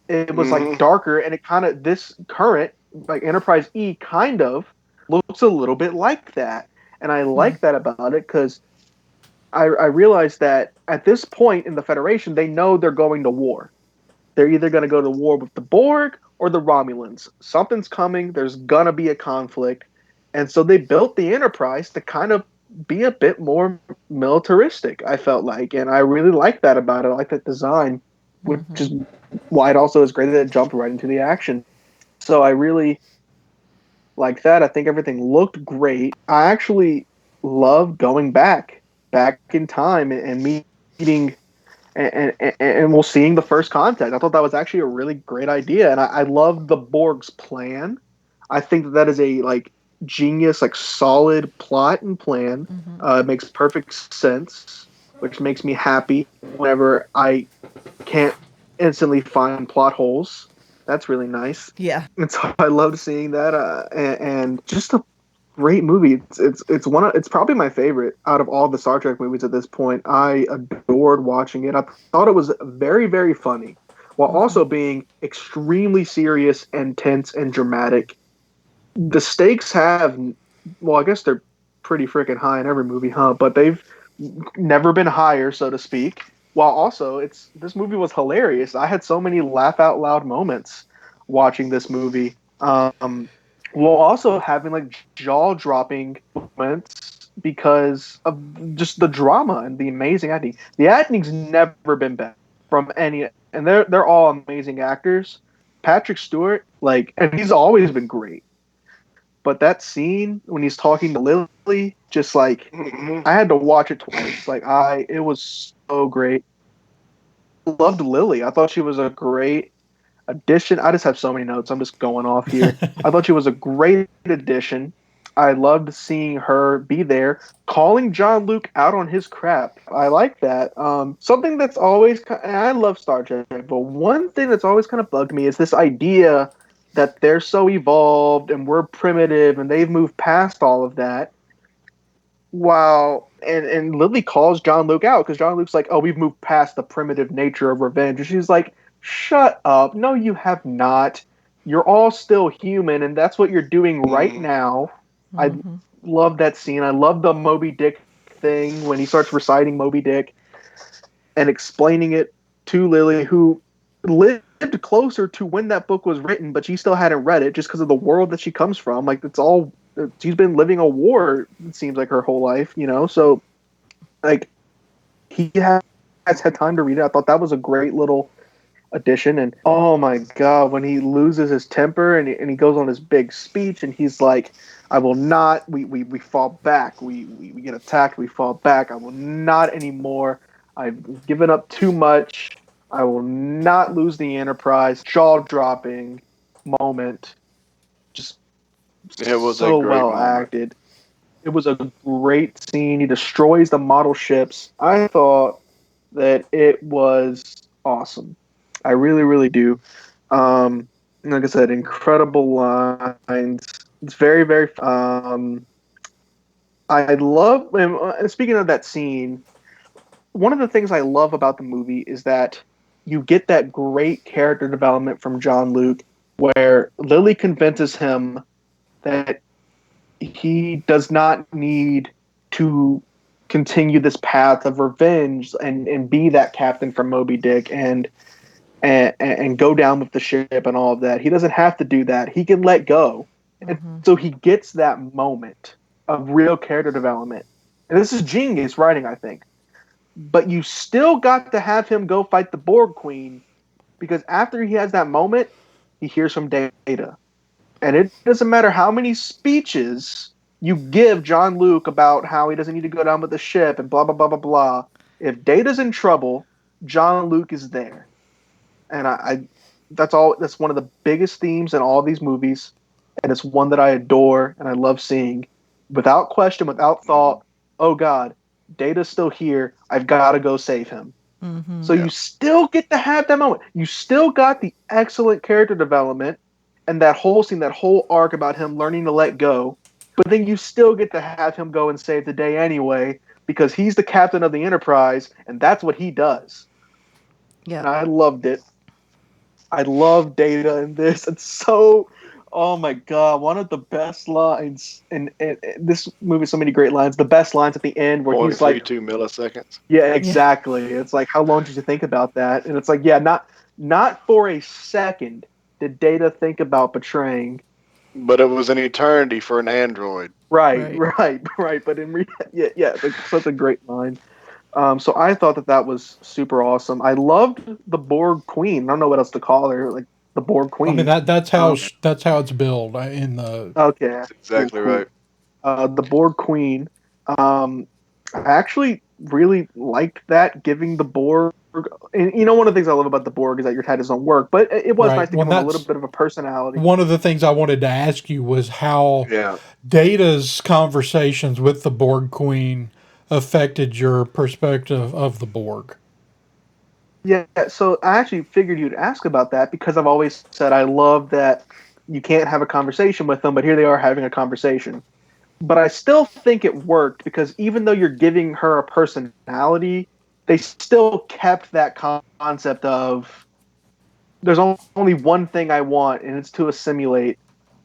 it was like Hmm. darker, and it kind of this current like Enterprise E kind of looks a little bit like that, and I Hmm. like that about it because I realized that at this point in the Federation, they know they're going to war. They're either going to go to war with the Borg or the Romulans. Something's coming. There's going to be a conflict. And so they built the Enterprise to kind of be a bit more militaristic, I felt like. And I really like that about it. I like that design, which Mm-hmm. is why it also is great that it jumped right into the action. So I really like that. I think everything looked great. I actually love going back in time and meeting and we're seeing the first contact. I thought that was actually a really great idea, and I love the Borg's plan. I think that is a like genius, like solid plot and plan. Mm-hmm. It makes perfect sense, which makes me happy whenever I can't instantly find plot holes. That's really nice. Yeah. And so I loved seeing that, and just a great movie. It's probably my favorite out of all the Star Trek movies at this point. I adored watching it. I thought it was very, very funny, while Mm-hmm. also being extremely serious and tense and dramatic. The stakes have, well, I guess they're pretty freaking high in every movie, huh? But they've never been higher, so to speak. While also, this movie was hilarious. I had so many laugh out loud moments watching this movie. While also having like jaw dropping moments because of just the drama and the amazing acting. The acting's never been bad from any, and they're all amazing actors. Patrick Stewart, like, and he's always been great. But that scene when he's talking to Lily, just like Mhm. I had to watch it twice. It was so great. Loved Lily. I thought she was a great addition. I just have so many notes. I'm just going off here. I thought she was a great addition. I loved seeing her be there, calling John Luke out on his crap. I like that. Something that's always, and I love Star Trek, but one thing that's always kind of bugged me is this idea that they're so evolved and we're primitive and they've moved past all of that. While and Lily calls John Luke out because John Luke's like, "Oh, we've moved past the primitive nature of revenge," and she's like, "Shut up! No, you have not. You're all still human, and that's what you're doing right Mhm. now." I Mm-hmm. love that scene. I love the Moby Dick thing when he starts reciting Moby Dick and explaining it to Lily, who lived closer to when that book was written, but she still hadn't read it just because of the world that she comes from. Like it's all she's been living a war. It seems like her whole life, you know. So like he has had time to read it. I thought that was a great little addition. And oh my god, when he loses his temper and he goes on his big speech and he's like, "I will not. We fall back. We get attacked. We fall back. I will not anymore. I've given up too much. I will not lose the Enterprise." Jaw dropping moment, just It was a so great well moment. acted. It was a great scene. He destroys the model ships. I thought that it was awesome. I really, really do. Like I said, incredible lines. It's very, very. I love. And speaking of that scene, one of the things I love about the movie is that you get that great character development from John Luke, where Lily convinces him that he does not need to continue this path of revenge and be that captain from Moby Dick and go down with the ship and all of that. He doesn't have to do that. He can let go. And Mm-hmm. so he gets that moment of real character development. And this is genius writing, I think. But you still got to have him go fight the Borg Queen because after he has that moment, he hears from Data. And it doesn't matter how many speeches you give John Luke about how he doesn't need to go down with the ship and blah blah blah blah blah. If Data's in trouble, John Luke is there. And I that's all that's one of the biggest themes in all these movies. And it's one that I adore and I love seeing. Without question, without thought, oh God, Data's still here. I've gotta go save him. Mm-hmm. So Yeah. you still get to have that moment. You still got the excellent character development and that whole scene, that whole arc about him learning to let go. But then you still get to have him go and save the day anyway because he's the captain of the Enterprise and that's what he does. Yeah. And I loved it. I love Data in this. It's so, oh my god, one of the best lines in this movie. So many great lines. The best lines at the end where he's like, 0.32 milliseconds. "Yeah, Yeah. exactly." It's like, how long did you think about that? And it's like, yeah, not for a second did Data think about betraying. But it was an eternity for an android. Right, Right. right, right. But yeah, yeah, like, such a great line. So I thought that that was super awesome. I loved the Borg Queen. I don't know what else to call her, like the Borg I mean Queen. that's Um, that's how it's billed in the okay, That's cool, exactly cool. right. The Borg Queen. I actually really liked that, giving the Borg. And you know, one of the things I love about the Borg is that your titles don't work, but it was nice right. to Well, give them a little that's bit of a personality. one of the things I wanted to ask you was how Yeah. Data's conversations with the Borg Queen affected your perspective of the Borg. Yeah, so I actually figured you'd ask about that because I've always said I love that you can't have a conversation with them, but here they are having a conversation. But I still think it worked because even though you're giving her a personality, they still kept that concept of there's only one thing I want, and it's to assimilate.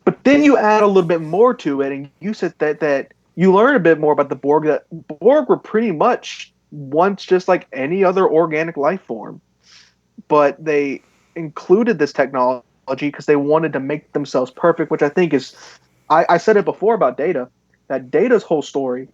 But then you add a little bit more to it, and you said that you learn a bit more about the Borg. That Borg were pretty much once just like any other organic life form, but they included this technology because they wanted to make themselves perfect, which I think is I said it before about Data, that Data's whole story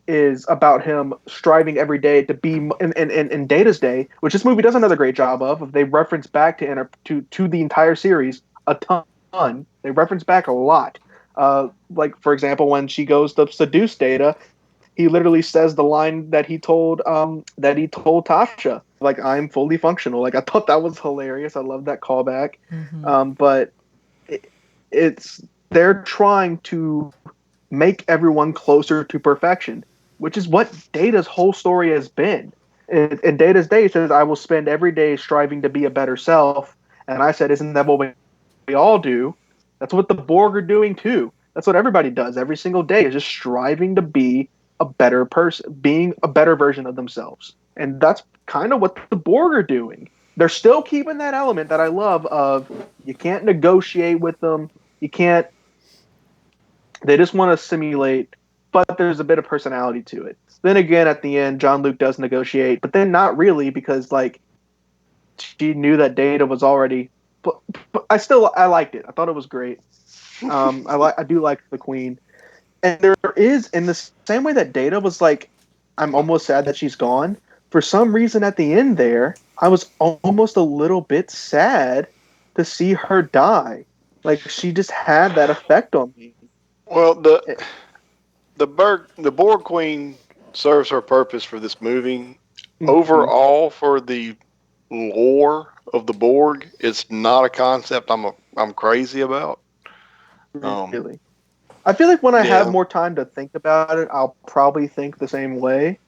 is about him striving every day to be in Data's day, which this movie does another great job of. They reference back to the entire series a ton. They reference back a lot. Like for example, when she goes to seduce Data, he literally says the line that he told Tasha, like I'm fully functional. Like I thought that was hilarious. I love that callback. Mm-hmm. But it, it's they're trying to make everyone closer to perfection, which is what Data's whole story has been. In Data's day, he says, "I will spend every day striving to be a better self." And I said, "Isn't that what we all do? That's what the Borg are doing too. That's what everybody does every single day is just striving to be a better person, being a better version of themselves." And that's kind of what the Borg are doing. They're still keeping that element that I love of you can't negotiate with them. You can't they just want to simulate, but there's a bit of personality to it. Then again, at the end, John Luke does negotiate, but then not really because like she knew that Data was already. But, I liked it. I thought it was great. I do like the Queen, and there is in the same way that Data was like, I'm almost sad that she's gone. For some reason, at the end there, I was almost a little bit sad to see her die. Like she just had that effect on me. Well, It, the Borg Queen serves her purpose for this movie. mhm. Overall, for the lore of the Borg, it's not a concept I'm crazy about. Um, Really. I feel like when I have yeah, more time to think about it, I'll probably think the same way.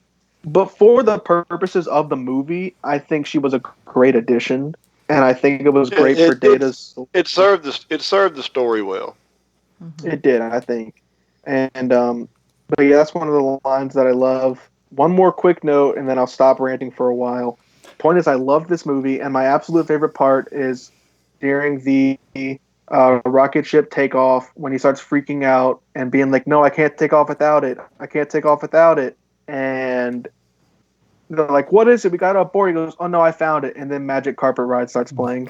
But for the purposes of the movie, I think she was a great addition, and I think it was it great for it it, Data's it story. served it served the story well. Mm-hmm. It did, I think. And but yeah, that's one of the lines that I love. One more quick note, and then I'll stop ranting for a while. Point is, I love this movie, and my absolute favorite part is during the rocket ship takeoff when he starts freaking out and being like, "No, I can't take off without it. I can't take off without it." And they're like, "What is it? We got it aboard." He goes, "Oh no, I found it." And then Magic Carpet Ride starts playing.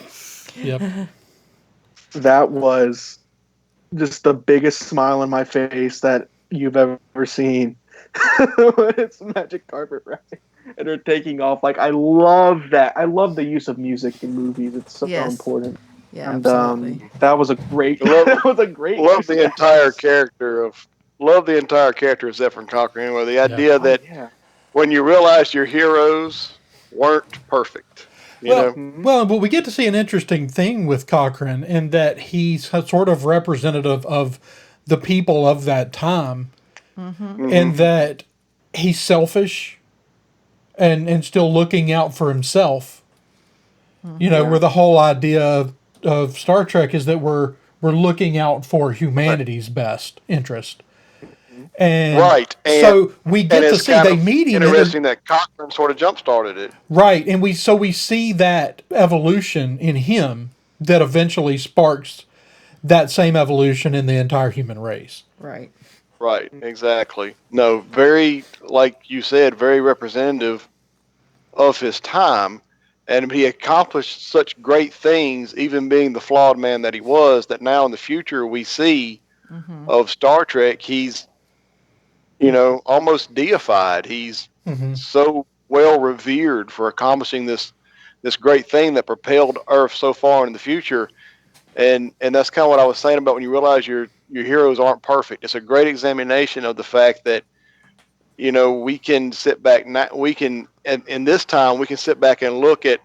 Yep. That was just the biggest smile on my face that you've ever seen. When it's Magic Carpet Ride and they're taking off. Like I love that. I love the use of music in movies. It's so Yes. important. Yeah, And absolutely. that was a great Love that was a great love use of the that. entire character of love the entire character of Zephyr Cochrane. Anyway, the Yeah. idea Oh that yeah. when you realize your heroes weren't perfect, you Well, know. Mm-hmm. but we get to see an interesting thing with Cochrane in that he's a sort of representative of the people of that time, Mm-hmm. Hmm. and that he's selfish and still looking out for himself. You Mm-hmm. know, Yeah. where the whole idea of Star Trek is that we're looking out for Right. humanity's best interest. Mm-hmm. And Right, so we and get to it's see kind they of meet him in a interesting that Cochran sort of jump started it. right, and we see that evolution in him that eventually sparks that same evolution in the entire human race. Right. Right, exactly. No, very like you said, very representative of his time, and he accomplished such great things, even being the flawed man that he was. That now in the future we see Mm-hmm. of Star Trek, he's almost deified. He's Hmm. so well revered for accomplishing this great thing that propelled Earth so far in the future. And that's kind of what I was saying about when you realize your heroes aren't perfect. It's a great examination of the fact that we can sit back. We can in this time we can sit back and look at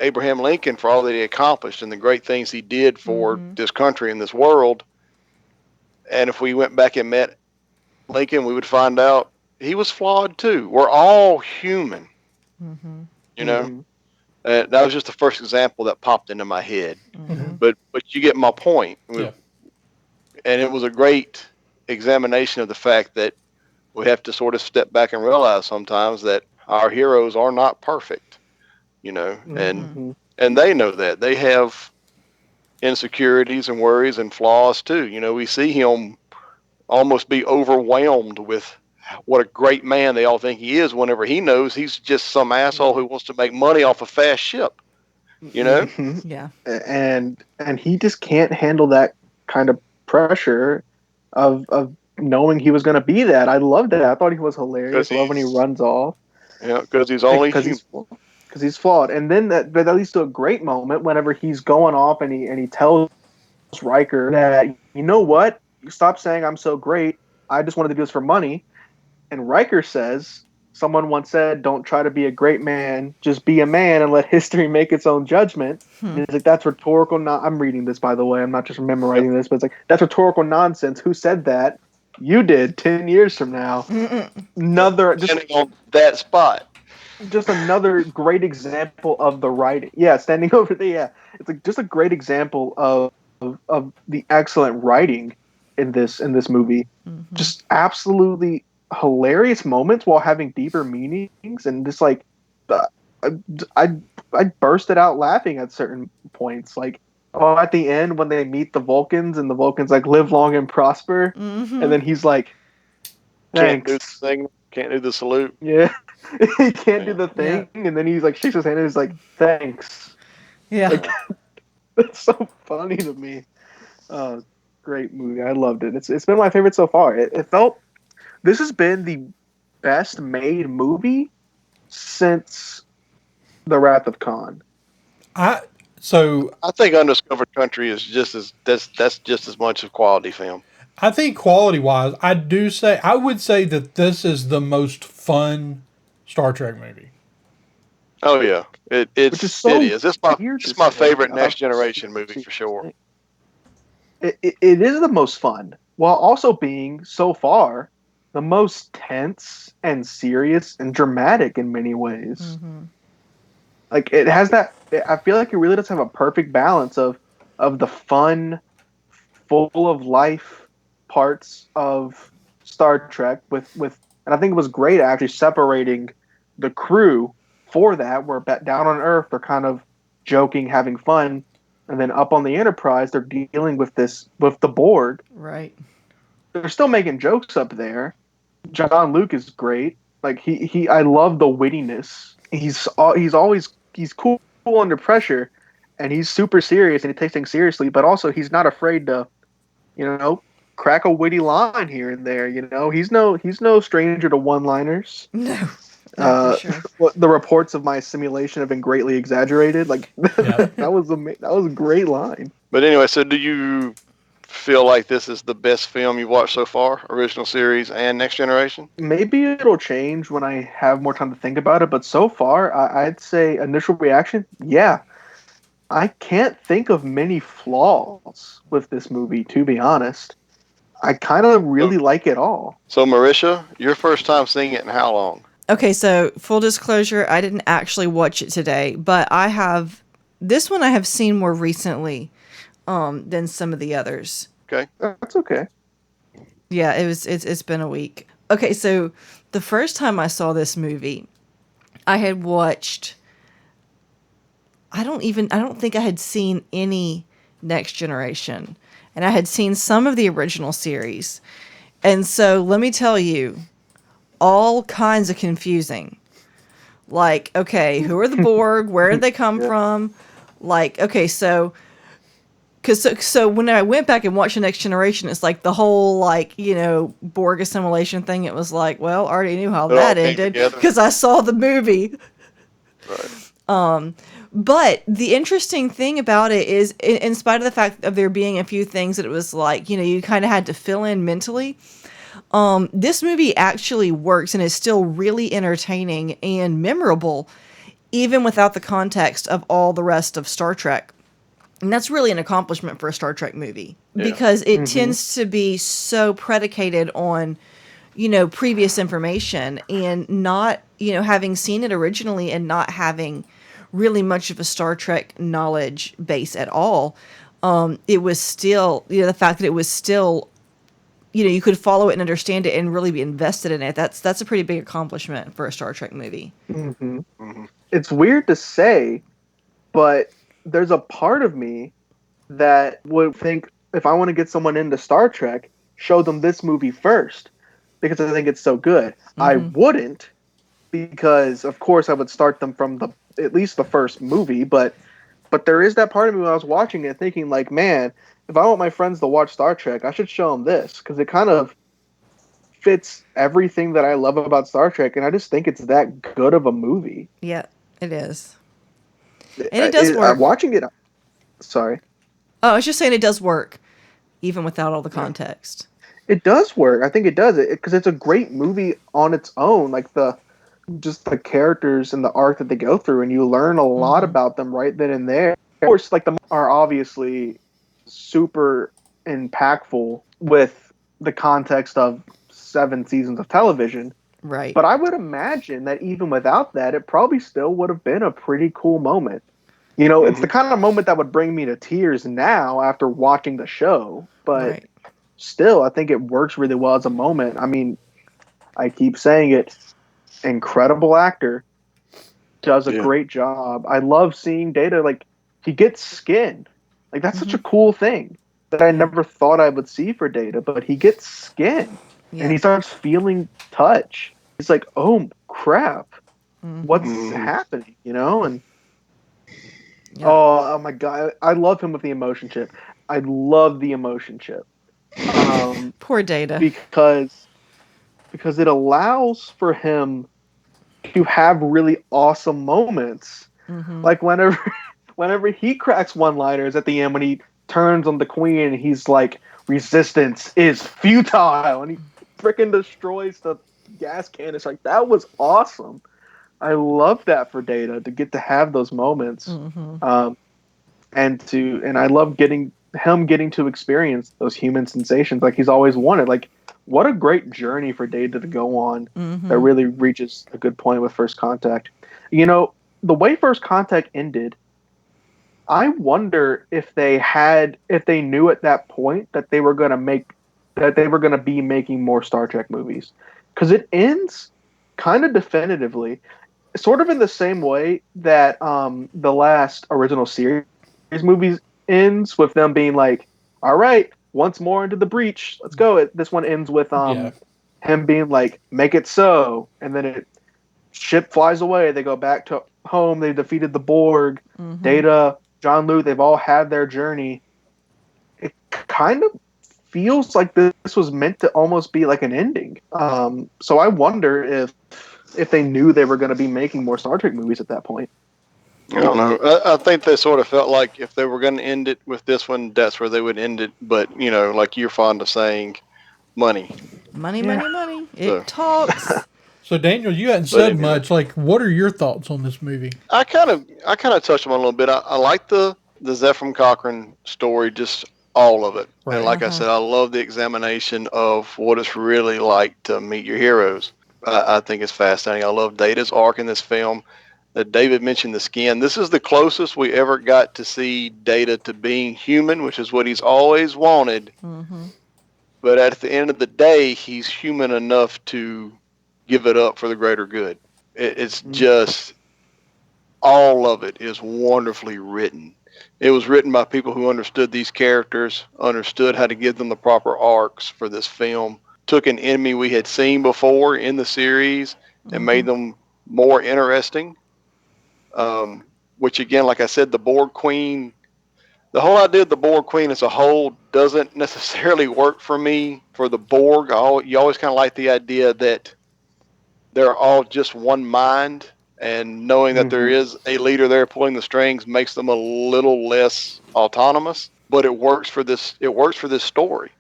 Abraham Lincoln for all that he accomplished and the great things he did for Mm-hmm. this country and this world. And if we went back and met Lincoln, we would find out he was flawed too. We're all human, Mm-hmm. you know. Mm-hmm. That was just the first example that popped into my head. Mm-hmm. Hmm. But you get my point. Yeah. And it was a great examination of the fact that we have to sort of step back and realize sometimes that our heroes are not perfect, and Mm-hmm. Mm-hmm. and they know that they have insecurities and worries and flaws too. We see him almost be overwhelmed with what a great man they all think he is whenever he knows he's just some asshole who wants to make money off a fast ship, you know? Mm-hmm. Yeah. And he just can't handle that kind of pressure of knowing he was going to be that. I loved it. I thought he was Because hilarious. I love when he he's, runs off because he's only because human. he's flawed. And then that leads to a great moment whenever he's going off and he tells Riker that you know what? stop saying I'm so great. I just wanted to do this for money. And Riker says, someone once said, don't try to be a great man, just be a man and let history make its own judgment. And it's like, that's rhetorical. I'm reading this, by the way. I'm not just memorizing this, but it's like, that's rhetorical nonsense. Who said that? You did 10 years from now. Another, Standing on that spot. just another great example of the writing. Yeah, standing over there. Yeah, it's like just a great example of the excellent writing in this movie. Just absolutely hilarious moments while having deeper meanings, and just like uh, I I bursted out laughing at certain points. Like, oh, at the end when they meet the Vulcans and the Vulcans like live long and prosper, and then he's like, Can't do the thanks. thing. Can't do the salute. Yeah. He can't do Yeah. the thing, and then he's like shakes his hand and he's like, thanks. Yeah. Like, that's so funny to me. Great movie. I loved it. It's been my favorite so far. It felt this has been the best made movie since The Wrath of Khan. So I think Undiscovered Country is just as that's just as much of quality film. I think quality wise, I would say that this is the most fun Star Trek movie. Oh yeah, Which it's is so it is. It's my weird to it's my say. favorite Next Generation movie for sure. It is the most fun, while also being so far the most tense and serious and dramatic in many ways. Like it has that. I feel like it really does have a perfect balance of the fun, full of life parts of Star Trek with, and I think it was great actually separating the crew for that. Where down on Earth they're kind of joking, having fun, and then up on the Enterprise they're dealing with the Borg. Right. They're still making jokes up there. John Luke is great. Like I love the wittiness. He's cool under pressure, and he's super serious and he takes things seriously. But also he's not afraid to, crack a witty line here and there. He's no stranger to one-liners. No. No, for sure. The reports of my simulation have been greatly exaggerated. Like Yeah. that was a great line. But anyway, so do you feel like this is the best film you've watched so far, original series and Next Generation? Maybe it'll change when I have more time to think about it, but so far, I'd say initial reaction, yeah. I can't think of many flaws with this movie, to be honest. I kind of really like it all. So Marisha, your first time seeing it in how long? Okay, so full disclosure, I didn't actually watch it today, but this one I have seen more recently than some of the others. Okay. That's okay. Yeah, it's been a week. Okay, so the first time I saw this movie, I had watched I don't think I had seen any Next Generation. And I had seen some of the original series. And so let me tell you, all kinds of confusing. Like, okay, who are the Borg? Where did they come from? Like, okay, so when I went back and watched the Next Generation, it's like the whole Borg assimilation thing. It was like, well, I already knew how that ended because I saw the movie. Right. But the interesting thing about it is, in spite of the fact of there being a few things that it was like, you kind of had to fill in mentally. This movie actually works and is still really entertaining and memorable, even without the context of all the rest of Star Trek. And that's really an accomplishment for a Star Trek movie because it tends to be so predicated on, previous information and not, having seen it originally and not having really much of a Star Trek knowledge base at all. It was still, the fact that it was still, you could follow it and understand it and really be invested in it. That's a pretty big accomplishment for a Star Trek movie. It's weird to say, but there's a part of me that would think if I want to get someone into Star Trek, show them this movie first because I think it's so good. I wouldn't, because of course I would start them from at least the first movie, but there is that part of me when I was watching it thinking like, man, if I want my friends to watch Star Trek, I should show them this because it kind of fits everything that I love about Star Trek, and I just think it's that good of a movie. Yeah, it is. And it does work. Watching it, sorry. Oh, I was just saying it does work. even without all the context. It does work. I think it does it because it's a great movie on its own. Like just the characters and the arc that they go through, and you learn a lot about them right then and there. Of course, like the are obviously super impactful with the context of 7 seasons of television. Right. But I would imagine that even without that, it probably still would have been a pretty cool moment. You know, it's the kind of moment that would bring me to tears now after watching the show. But still, I think it works really well as a moment. I mean, I keep saying it. Incredible actor, does a great job. I love seeing Data, like, he gets skin. Like, that's such a cool thing that I never thought I would see for Data, but he gets skin. And he starts feeling touch. He's like, oh crap, what's happening, you know? And oh my god, I love him with the emotion chip. I love the emotion chip. Poor Data. Because it allows for him to have really awesome moments. Like whenever he cracks one-liners at the end when he turns on the queen and he's like, resistance is futile, and he freaking destroys the gas can. It's like, that was awesome. I love that for Data to get to have those moments. And I love getting to experience those human sensations like he's always wanted. Like, what a great journey for Data to go on that really reaches a good point with First Contact. You know, the way First Contact ended, I wonder if they knew at that point that they were going to be making more Star Trek movies. Because it ends kind of definitively, sort of in the same way that the last original series movies ends, with them being like, all right, once more into the breach, let's go. This one ends with him being like, make it so, and then ship flies away. They go back to home. They defeated the Borg. Data, John Luke, they've all had their journey. It kind of feels like this was meant to almost be like an ending. So I wonder if they knew they were going to be making more Star Trek movies at that point. I don't know. I think they sort of felt like if they were going to end it with this one, that's where they would end it. But, you know, like you're fond of saying, money. Money. It talks. So, Daniel, you hadn't said much. Like, what are your thoughts on this movie? I kind of touched on it a little bit. I like the Zephram Cochrane story, just all of it. Right. And like I said, I love the examination of what it's really like to meet your heroes. I think it's fascinating. I love Data's arc in this film. David mentioned the skin. This is the closest we ever got to see Data to being human, which is what he's always wanted. But at the end of the day, he's human enough to give it up for the greater good. It's just, all of it is wonderfully written. It was written by people who understood these characters, understood how to give them the proper arcs for this film, took an enemy we had seen before in the series and made them more interesting. Which again, like I said, the Borg Queen, the whole idea of the Borg Queen as a whole doesn't necessarily work for me for the Borg. You always kind of like the idea that they're all just one mind, and knowing that there is a leader there pulling the strings makes them a little less autonomous, but it works for this story.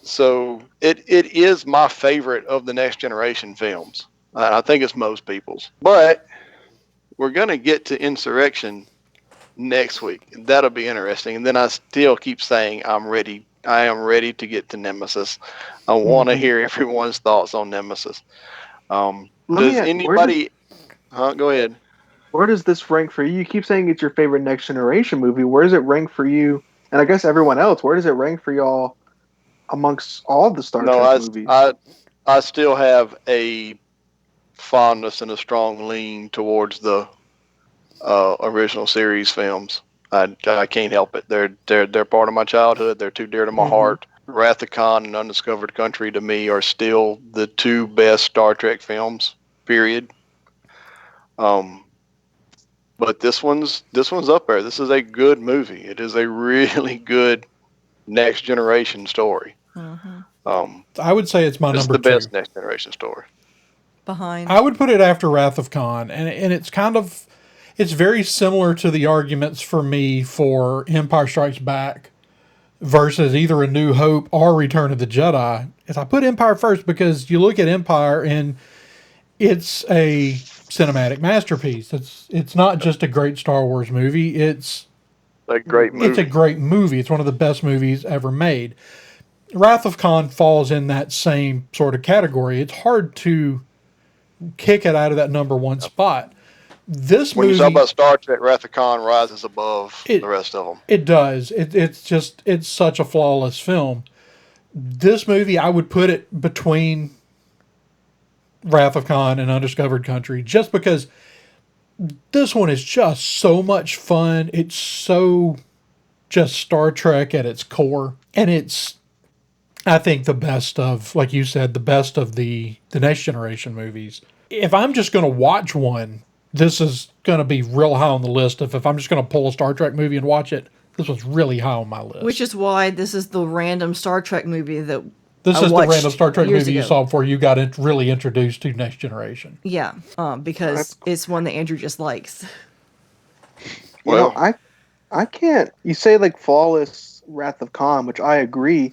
So it is my favorite of the Next Generation films. I think it's most people's, but we're going to get to Insurrection next week. That'll be interesting. And then I still keep saying I am ready to get to Nemesis. I want to hear everyone's thoughts on Nemesis. Does anybody... Go ahead. Where does this rank for you? You keep saying it's your favorite Next Generation movie. Where does it rank for you? And I guess everyone else, where does it rank for y'all amongst all the Star Trek movies? I still have a fondness and a strong lean towards the original series films. I can't help it. They're part of my childhood. They're too dear to my heart. Wrath of Khan and Undiscovered Country to me are still the two best Star Trek films. Period. But this one's up there. This is a good movie. It is a really good Next Generation story. I would say it's my number 2. It's the best Next Generation story. Behind. I would put it after Wrath of Khan, and it's very similar to the arguments for me for Empire Strikes Back, versus either A New Hope or Return of the Jedi, is I put Empire first because you look at Empire and it's a cinematic masterpiece. It's not just a great Star Wars movie. It's A great movie. It's a great movie. It's one of the best movies ever made. Wrath of Khan falls in that same sort of category. It's hard to kick it out of that number one spot. This when movie, you talk about Star Trek, Wrath of Khan rises above the rest of them. It does. It's such a flawless film. This movie, I would put it between Wrath of Khan and Undiscovered Country, just because this one is just so much fun. It's so just Star Trek at its core, and it's, I think, the best of, like you said, the best of the Next Generation movies. If I'm just going to watch one, this is going to be real high on the list. If I'm just going to pull a Star Trek movie and watch it, this was really high on my list. Which is why this is the random Star Trek movie that this I is the watched random Star Trek years movie you ago. saw before you got really introduced to Next Generation. Yeah, because it's one that Andrew just likes. Well, I can't. You say like flawless Wrath of Khan, which I agree.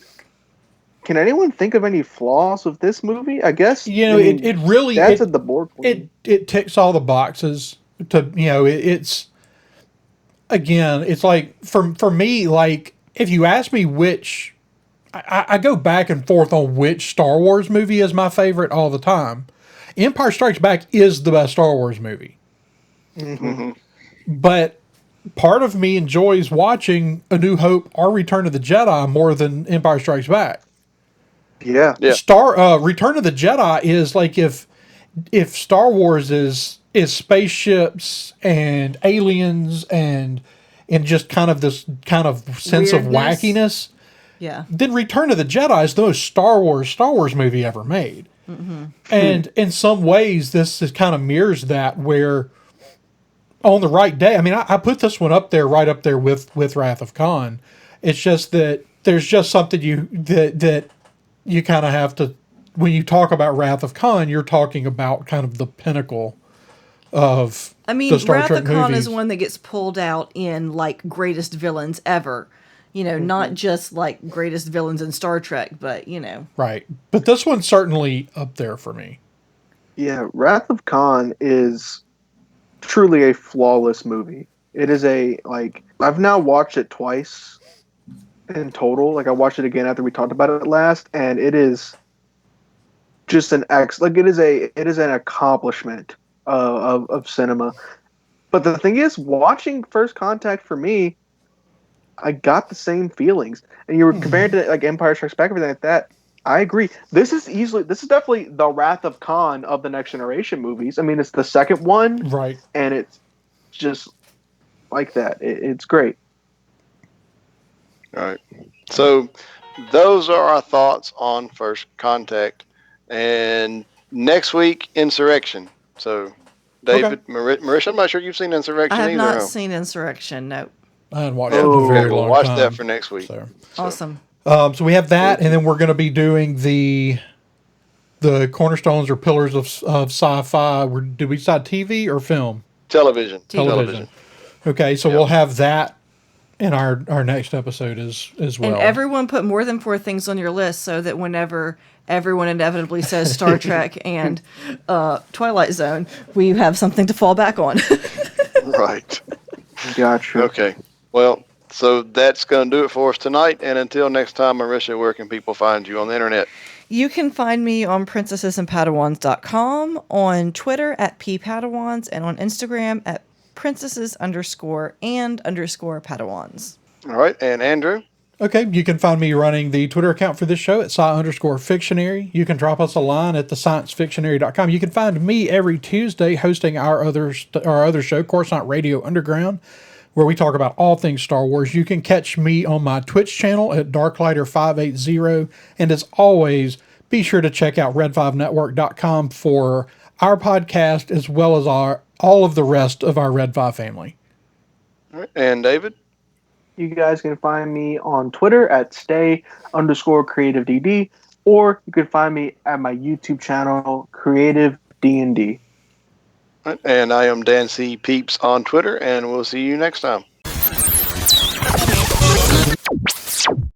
Can anyone think of any flaws with this movie? I guess it really that's at the board. It ticks all the boxes. It's again, it's like for me, like if you ask me which, I go back and forth on which Star Wars movie is my favorite all the time. Empire Strikes Back is the best Star Wars movie, but part of me enjoys watching A New Hope or Return of the Jedi more than Empire Strikes Back. Yeah. Return of the Jedi is like if Star Wars is spaceships and aliens and just kind of this kind of sense of wackiness. Yeah. Then Return of the Jedi is the most Star Wars movie ever made. And in some ways, this is kind of mirrors that, where on the right day, I mean, I put this one right up there with Wrath of Khan. It's just that there's just something that you kind of have to, when you talk about Wrath of Khan, you're talking about kind of the pinnacle of the Star Wrath Trek of Khan movies. is one that gets pulled out in like greatest villains ever. Not just like greatest villains in Star Trek, but Right. But this one's certainly up there for me. Yeah, Wrath of Khan is truly a flawless movie. It is I've now watched it twice in total. Like I watched it again after we talked about it last, and it is just it is an accomplishment of cinema. But the thing is, watching First Contact for me, I got the same feelings. And you were comparing to like Empire Strikes Back, everything like that. I agree. This is definitely the Wrath of Khan of the Next Generation movies. I mean, it's the second one, Right? And it's just like that. It's great. All right. So those are our thoughts on First Contact, and next week, Insurrection. So David, Marisha, I'm not sure you've seen Insurrection I have either. not seen Insurrection. No. I haven't watched it in a very long watch time. that for next week. So. Awesome. So we have and then we're going to be doing the cornerstones or pillars of sci-fi. Did we decide TV or film? Television. Okay, so we'll have that in our next episode as well. And everyone put more than 4 things on your list so that whenever everyone inevitably says Star Trek and Twilight Zone, we have something to fall back on. Right. Gotcha. Okay. Well, so that's going to do it for us tonight. And until next time, Marisha, where can people find you on the internet? You can find me on princessesandpadawans.com, on Twitter at @ppadawans, and on Instagram at princesses_and_padawans. All right. And Andrew? Okay, you can find me running the Twitter account for this show at Sci_Fictionary. You can drop us a line at thesciencefictionary.com. You can find me every Tuesday hosting our other show, Coruscant Radio Underground, where we talk about all things Star Wars. You can catch me on my Twitch channel at Darklighter580. And as always, be sure to check out red5network.com for our podcast as well as all of the rest of our Red 5 family. All right. And David? You guys can find me on Twitter at stay_creativedd, or you can find me at my YouTube channel, Creative D&D. Right. And I am Dan C. Peeps on Twitter, and we'll see you next time.